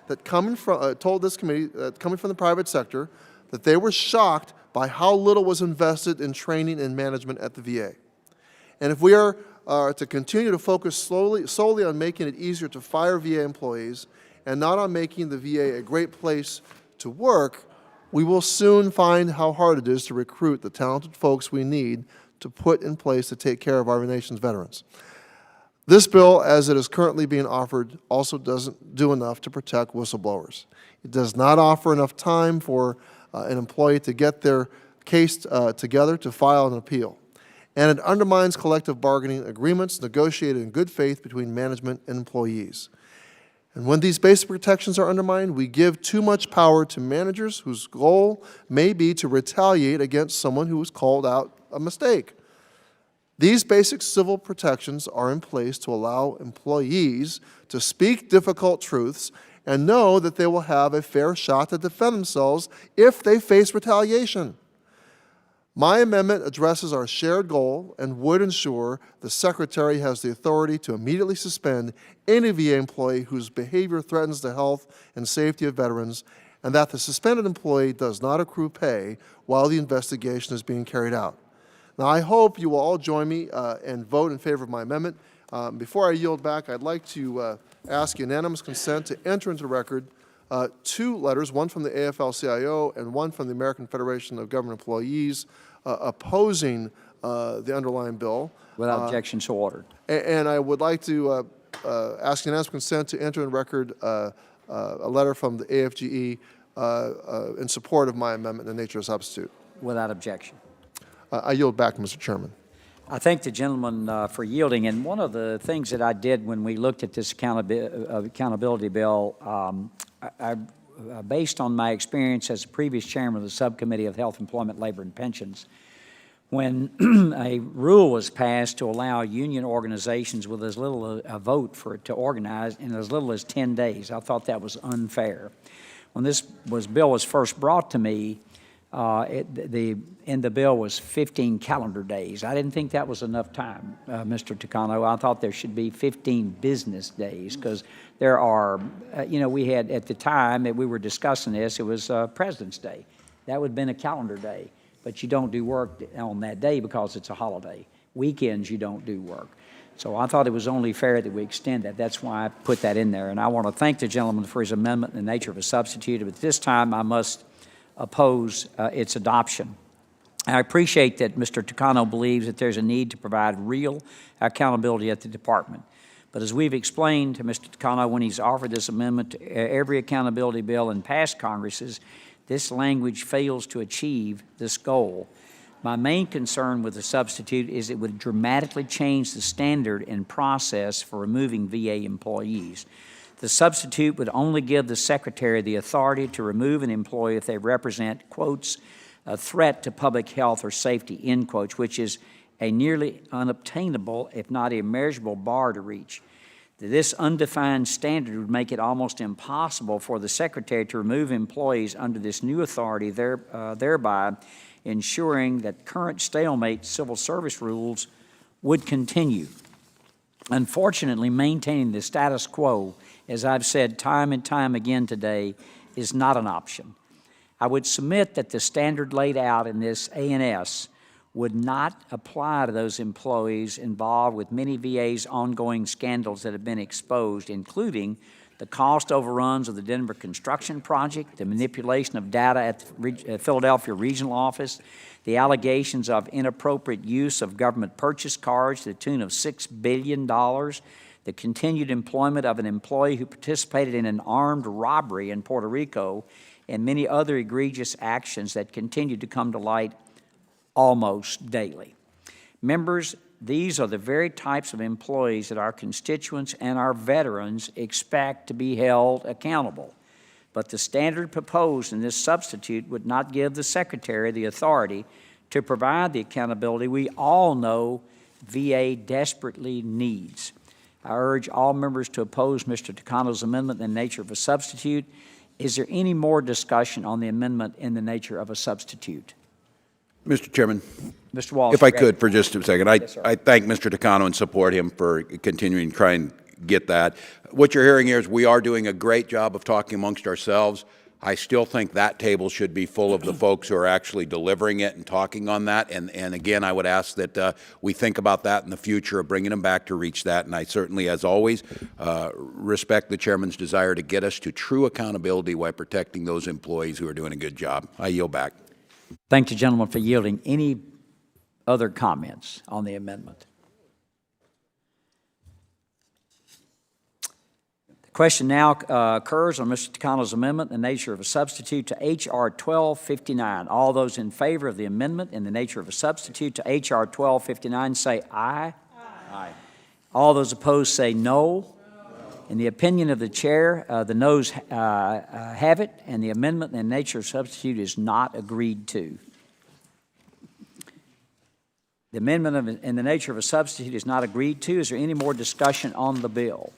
H: that coming from the private sector, that they were shocked by how little was invested in training and management at the VA. And if we are to continue to focus solely on making it easier to fire VA employees and not on making the VA a great place to work, we will soon find how hard it is to recruit the talented folks we need to put in place to take care of our nation's veterans. This bill, as it is currently being offered, also doesn't do enough to protect whistleblowers. It does not offer enough time for an employee to get their case together to file an appeal. And it undermines collective bargaining agreements negotiated in good faith between management and employees. And when these basic protections are undermined, we give too much power to managers whose goal may be to retaliate against someone who has called out a mistake. These basic civil protections are in place to allow employees to speak difficult truths and know that they will have a fair shot to defend themselves if they face retaliation. My amendment addresses our shared goal and would ensure the Secretary has the authority to immediately suspend any VA employee whose behavior threatens the health and safety of veterans, and that the suspended employee does not accrue pay while the investigation is being carried out. Now, I hope you will all join me and vote in favor of my amendment. Before I yield back, I'd like to ask unanimous consent to enter into the record 2 letters, one from the AFL-CIO and one from the American Federation of Government Employees, opposing the underlying bill.
B: Without objection, so ordered.
H: And I would like to ask unanimous consent to enter in record a letter from the AFGE in support of my amendment in the nature of substitute.
B: Without objection.
H: I yield back, Mr. Chairman.
B: I thank the gentleman for yielding. And one of the things that I did when we looked at this accountability bill, based on my experience as a previous chairman of the Subcommittee of Health, Employment, Labor, and Pensions, when a rule was passed to allow union organizations with as little a vote for it to organize in as little as 10 days, I thought that was unfair. When this bill was first brought to me, in the bill was 15 calendar days. I didn't think that was enough time, Mr. Takano. I thought there should be 15 business days because there are, we had at the time that we were discussing this, it was President's Day. That would have been a calendar day, but you don't do work on that day because it's a holiday. Weekends you don't do work. So I thought it was only fair that we extend that. That's why I put that in there. And I want to thank the gentleman for his amendment in the nature of a substitute. But this time I must oppose its adoption. I appreciate that Mr. Takano believes that there's a need to provide real accountability at the department. But as we've explained to Mr. Takano when he's offered this amendment to every accountability bill in past Congresses, this language fails to achieve this goal. My main concern with the substitute is it would dramatically change the standard and process for removing VA employees. The substitute would only give the Secretary the authority to remove an employee if they represent, quotes, a threat to public health or safety, end quotes, which is a nearly unobtainable, if not immeasurable, bar to reach. This undefined standard would make it almost impossible for the Secretary to remove employees under this new authority, thereby ensuring that current stalemate civil service rules would continue. Unfortunately, maintaining the status quo, as I've said time and time again today, is not an option. I would submit that the standard laid out in this A&S would not apply to those employees involved with many VA's ongoing scandals that have been exposed, including the cost overruns of the Denver construction project, the manipulation of data at the Philadelphia regional office, the allegations of inappropriate use of government purchase cards to the tune of $6 billion, the continued employment of an employee who participated in an armed robbery in Puerto Rico, and many other egregious actions that continue to come to light almost daily. Members, these are the very types of employees that our constituents and our veterans expect to be held accountable. But the standard proposed in this substitute would not give the Secretary the authority to provide the accountability we all know VA desperately needs. I urge all members to oppose Mr. Takano's amendment in the nature of a substitute. Is there any more discussion on the amendment in the nature of a substitute?
A: Mr. Chairman,
B: Mr. Walsh.
A: if I could for just a second,
B: Yes, sir.
A: I thank Mr. Takano and support him for continuing to try and get that. What you're hearing here is we are doing a great job of talking amongst ourselves. I still think that table should be full of the folks who are actually delivering it and talking on that. And again, I would ask that we think about that in the future of bringing them back to reach that. And I certainly, as always, respect the chairman's desire to get us to true accountability while protecting those employees who are doing a good job. I yield back.
B: Thank the gentleman for yielding. Any other comments on the amendment? The question now occurs on Mr. Takano's amendment in the nature of a substitute to H.R. 1259. All those in favor of the amendment in the nature of a substitute to H.R. 1259 say aye. Aye. All those opposed say no. In the opinion of the chair, the noes have it, and the amendment in the nature of substitute is not agreed to. The amendment in the nature of a substitute is not agreed to. Is there any more discussion on the bill?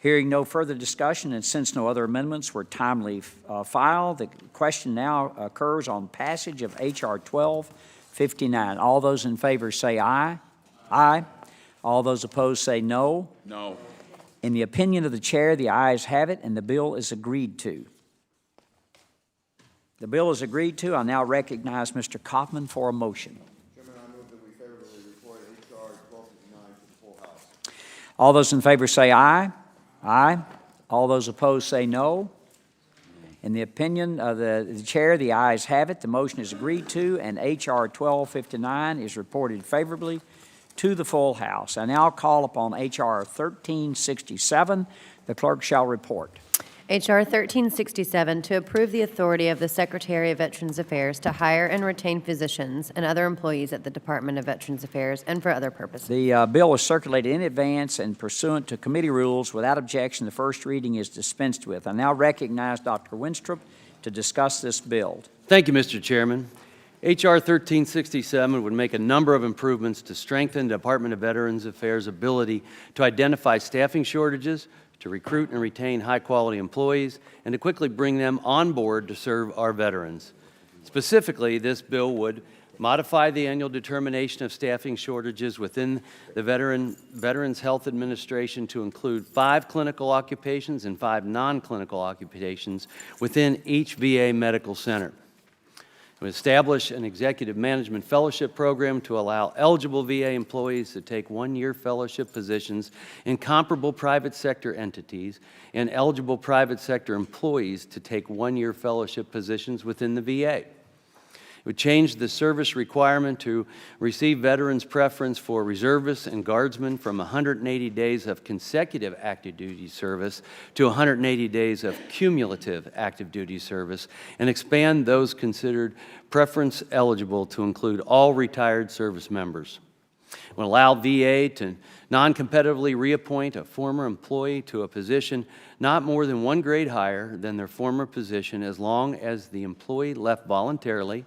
B: Hearing no further discussion, and since no other amendments were timely filed, the question now occurs on passage of H.R. 1259. All those in favor say aye. Aye. All those opposed say no.
A: No.
B: In the opinion of the chair, the ayes have it, and the bill is agreed to. The bill is agreed to. I now recognize Mr. Kaufman for a motion.
I: Chairman, I move that we favorably report H.R. 1259 to the full House.
B: All those in favor say aye. Aye. All those opposed say no. In the opinion of the chair, the ayes have it. The motion is agreed to, and H.R. 1259 is reported favorably to the full House. I now call upon H.R. 1367. The clerk shall report.
C: H.R. 1367, to approve the authority of the Secretary of Veterans Affairs to hire and retain physicians and other employees at the Department of Veterans Affairs and for other purposes.
B: The bill was circulated in advance and pursuant to committee rules. Without objection, the first reading is dispensed with. I now recognize Dr. Winstrup to discuss this bill.
D: Thank you, Mr. Chairman. H.R. 1367 would make a number of improvements to strengthen the Department of Veterans Affairs' ability to identify staffing shortages, to recruit and retain high-quality employees, and to quickly bring them on board to serve our veterans. Specifically, this bill would modify the annual determination of staffing shortages within the Veterans Health Administration to include 5 clinical occupations and 5 non-clinical occupations within each VA medical center. We establish an executive management fellowship program to allow eligible VA employees to take one-year fellowship positions in comparable private sector entities and eligible private sector employees to take one-year fellowship positions within the VA. It would change the service requirement to receive veterans' preference for reservists and guardsmen from 180 days of consecutive active duty service to 180 days of cumulative active duty service, and expand those considered preference eligible to include all retired service members. It would allow VA to non-competitively reappoint a former employee to a position not more than 1 grade higher than their former position as long as the employee left voluntarily,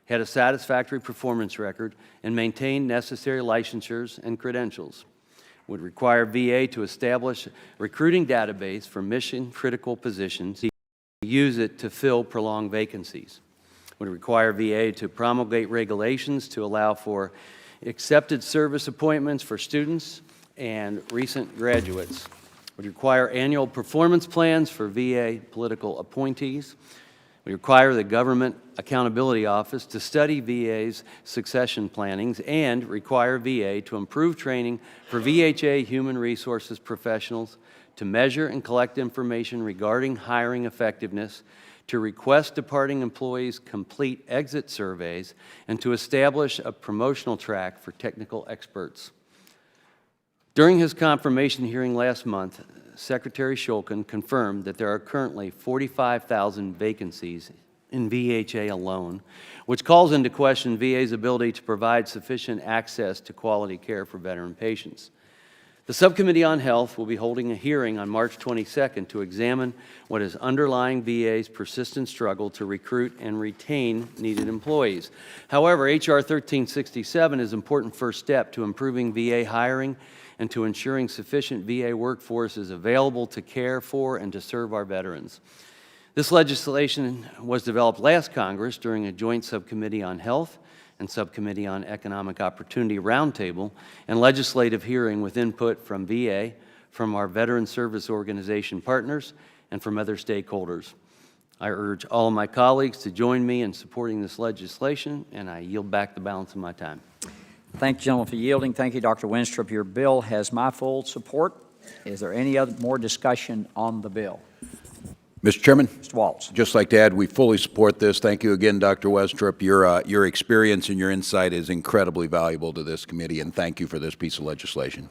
D: had a satisfactory performance record, and maintained necessary licensures and credentials. Would require VA to establish a recruiting database for mission-critical positions, use it to fill prolonged vacancies. Would require VA to promulgate regulations to allow for accepted service appointments for students and recent graduates. Would require annual performance plans for VA political appointees. We require the Government Accountability Office to study VA's succession plannings and require VA to improve training for VHA human resources professionals, to measure and collect information regarding hiring effectiveness, to request departing employees complete exit surveys, and to establish a promotional track for technical experts. During his confirmation hearing last month, Secretary Shulkin confirmed that there are currently 45,000 vacancies in VHA alone, which calls into question VA's ability to provide sufficient access to quality care for veteran patients. The Subcommittee on Health will be holding a hearing on March 22nd to examine what is underlying VA's persistent struggle to recruit and retain needed employees. However, H.R. 1367 is an important first step to improving VA hiring and to ensuring sufficient VA workforce is available to care for and to serve our veterans. This legislation was developed last Congress during a joint subcommittee on health and subcommittee on economic opportunity roundtable and legislative hearing with input from VA, from our veteran service organization partners, and from other stakeholders. I urge all of my colleagues to join me in supporting this legislation, and I yield back the balance of my time.
B: Thank you, gentlemen, for yielding. Thank you, Dr. Winstrup. Your bill has my full support. Is there any other more discussion on the bill?
A: Mr. Chairman?
B: Mr. Waltz.
A: Just like to add, we fully support this. Thank you again, Dr. Westrup. Your experience and your insight is incredibly valuable to this committee, and thank you for this piece of legislation.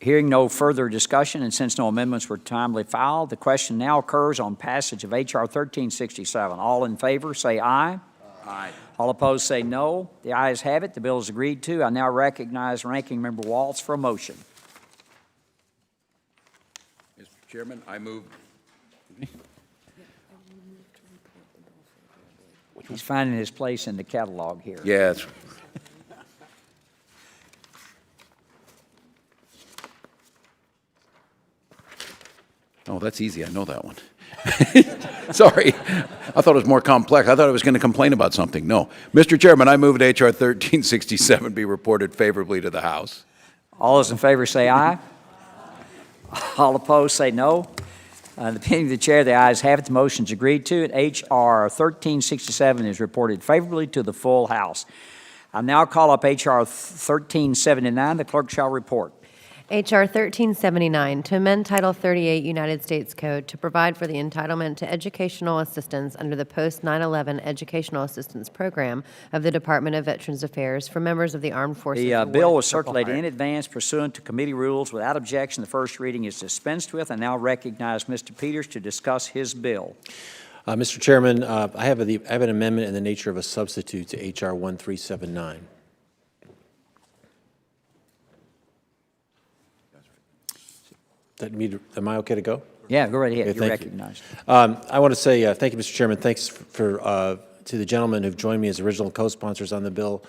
B: Hearing no further discussion, and since no amendments were timely filed, the question now occurs on passage of H.R. 1367. All in favor, say aye. Aye. All opposed, say no. The ayes have it. The bill is agreed to. I now recognize Ranking Member Waltz for a motion.
A: Mr. Chairman, I move.
B: He's finding his place in the catalog here.
A: Yes. Oh, that's easy. I know that one. Sorry. I thought it was more complex. I thought I was going to complain about something. No. Mr. Chairman, I move that H.R. 1367 be reported favorably to the House.
B: All those in favor say aye. All opposed say no. The opinion of the chair, the ayes have it. The motion is agreed to. H.R. 1367 is reported favorably to the full House. I now call up H.R. 1379. The clerk shall report.
C: H.R. 1379, to amend Title 38 United States Code to provide for the entitlement to educational assistance under the Post-9/11 Educational Assistance Program of the Department of Veterans Affairs for members of the Armed Forces.
B: The bill was circulated in advance pursuant to committee rules. Without objection, the first reading is dispensed with. I now recognize Mr. Peters to discuss his bill.
K: Mr. Chairman, I have an amendment in the nature of a substitute to H.R. 1379. Am I okay to go?
B: Yeah, go right ahead.
K: Okay,
B: You're
K: thank you.
B: recognized.
K: I want to say thank you, Mr. Chairman. Thanks to the gentlemen who've joined me as original co-sponsors on the bill,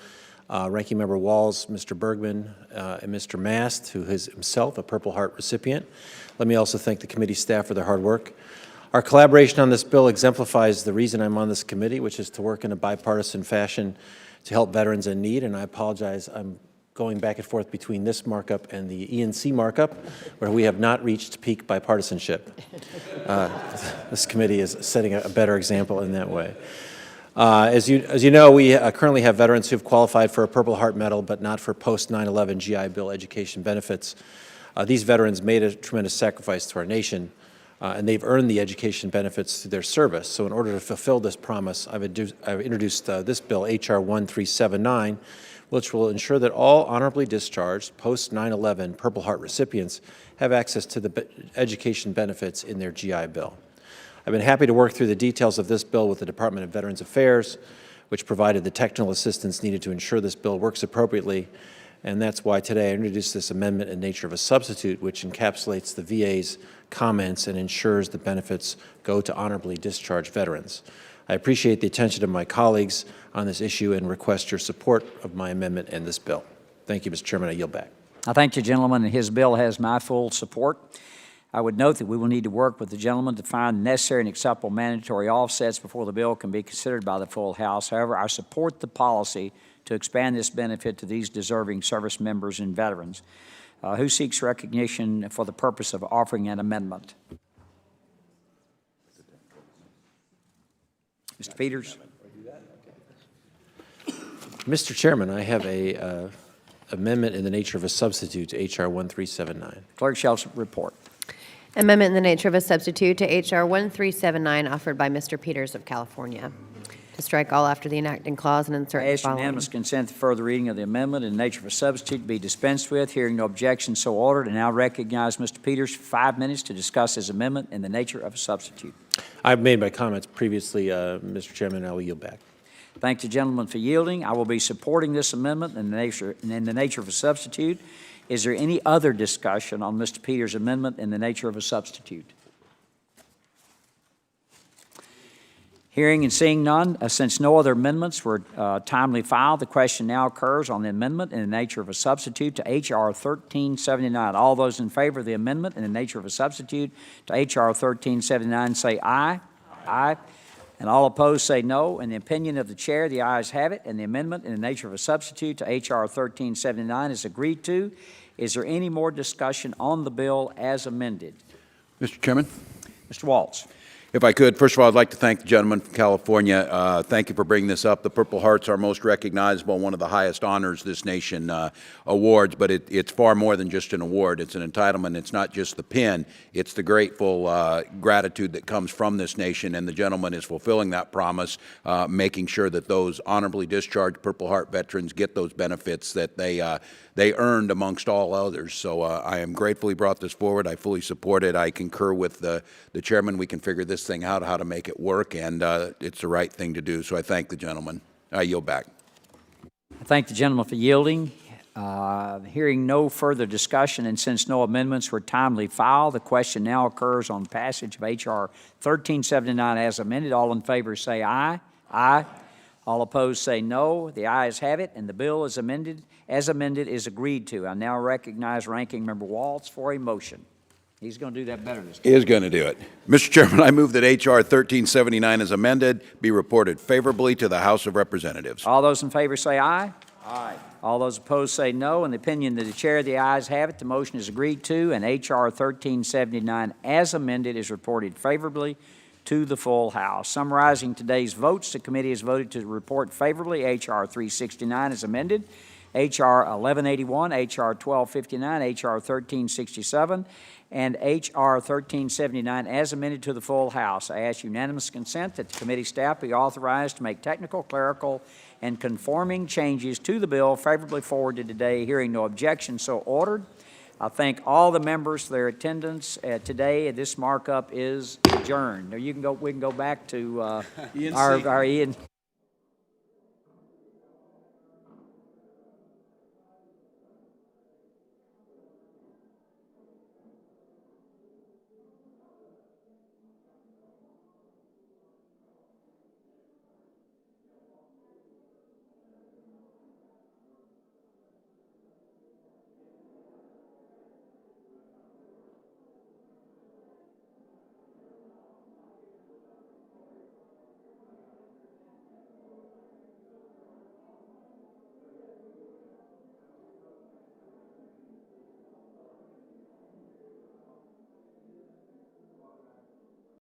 K: Ranking Member Walls, Mr. Bergman, and Mr. Mast, who is himself a Purple Heart recipient. Let me also thank the committee staff for their hard work. Our collaboration on this bill exemplifies the reason I'm on this committee, which is to work in a bipartisan fashion to help veterans in need, and I apologize. I'm going back and forth between this markup and the ENC markup, where we have not reached peak bipartisanship. This committee is setting a better example in that way. As you know, we currently have veterans who have qualified for a Purple Heart Medal, but not for post-9/11 GI Bill education benefits. These veterans made a tremendous sacrifice to our nation, and they've earned the education benefits through their service. So in order to fulfill this promise, I've introduced this bill, H.R. 1379, which will ensure that all honorably discharged post-9/11 Purple Heart recipients have access to the education benefits in their GI Bill. I've been happy to work through the details of this bill with the Department of Veterans Affairs, which provided the technical assistance needed to ensure this bill works appropriately, and that's why today I introduced this amendment in nature of a substitute, which encapsulates the VA's comments and ensures the benefits go to honorably discharged veterans. I appreciate the attention of my colleagues on this issue and request your support of my amendment and this bill. Thank you, Mr. Chairman. I yield back.
B: I thank the gentleman, and his bill has my full support. I would note that we will need to work with the gentleman to find necessary and acceptable mandatory offsets before the bill can be considered by the full House. However, I support the policy to expand this benefit to these deserving service members and veterans. Who seeks recognition for the purpose of offering an amendment? Mr. Peters.
K: Mr. Chairman, I have a amendment in the nature of a substitute to H.R. 1379.
B: Clerk shall report.
C: Amendment in the nature of a substitute to H.R. 1379 offered by Mr. Peters of California, to strike all after the enacting clause and insert
B: I
C: the
B: ask
C: following.
B: unanimous consent to further reading of the amendment in the nature of a substitute be dispensed with. Hearing no objection, so ordered. And now recognize Mr. Peters for 5 minutes to discuss his amendment in the nature of a substitute.
K: I've made my comments previously, Mr. Chairman, and I will yield back.
B: Thank the gentleman for yielding. I will be supporting this amendment in the nature of a substitute. Is there any other discussion on Mr. Peters' amendment in the nature of a substitute? Hearing and seeing none, since no other amendments were timely filed, the question now occurs on the amendment in the nature of a substitute to H.R. 1379. All those in favor of the amendment in the nature of a substitute to H.R. 1379 say aye. Aye. And all opposed say no. In the opinion of the chair, the ayes have it, and the amendment in the nature of a substitute to H.R. 1379 is agreed to. Is there any more discussion on the bill as amended?
A: Mr. Chairman?
B: Mr. Waltz.
A: If I could, first of all, I'd like to thank the gentleman from California. Thank you for bringing this up. The Purple Heart's our most recognizable, one of the highest honors this nation awards, but it's far more than just an award. It's an entitlement. It's not just the pin. It's the grateful gratitude that comes from this nation, and the gentleman is fulfilling that promise, making sure that those honorably discharged Purple Heart veterans get those benefits that they earned amongst all others. So I am grateful he brought this forward. I fully support it. I concur with the chairman. We can figure this thing out, how to make it work, and it's the right thing to do. So I thank the gentleman. I yield back.
B: I thank the gentleman for yielding. Hearing no further discussion, and since no amendments were timely filed, the question now occurs on passage of H.R. 1379 as amended. All in favor say aye. Aye. All opposed say no. The ayes have it, and the bill as amended is agreed to. I now recognize Ranking Member Waltz for a motion. He's going to do that better this time.
A: He is going to do it. Mr. Chairman, I move that H.R. 1379 as amended be reported favorably to the House of Representatives.
B: All those in favor say aye. Aye. All those opposed say no. In the opinion of the chair, the ayes have it. The motion is agreed to, and H.R. 1379 as amended is reported favorably to the full House. Summarizing today's votes, the committee has voted to report favorably H.R. 369 as amended, H.R. 1181, H.R. 1259, H.R. 1367, and H.R. 1379 as amended to the full House. I ask unanimous consent that the committee staff be authorized to make technical, clerical, and conforming changes to the bill favorably forwarded today. Hearing no objection, so ordered. I thank all the members for their attendance today. This markup is adjourned. Now we can go back to our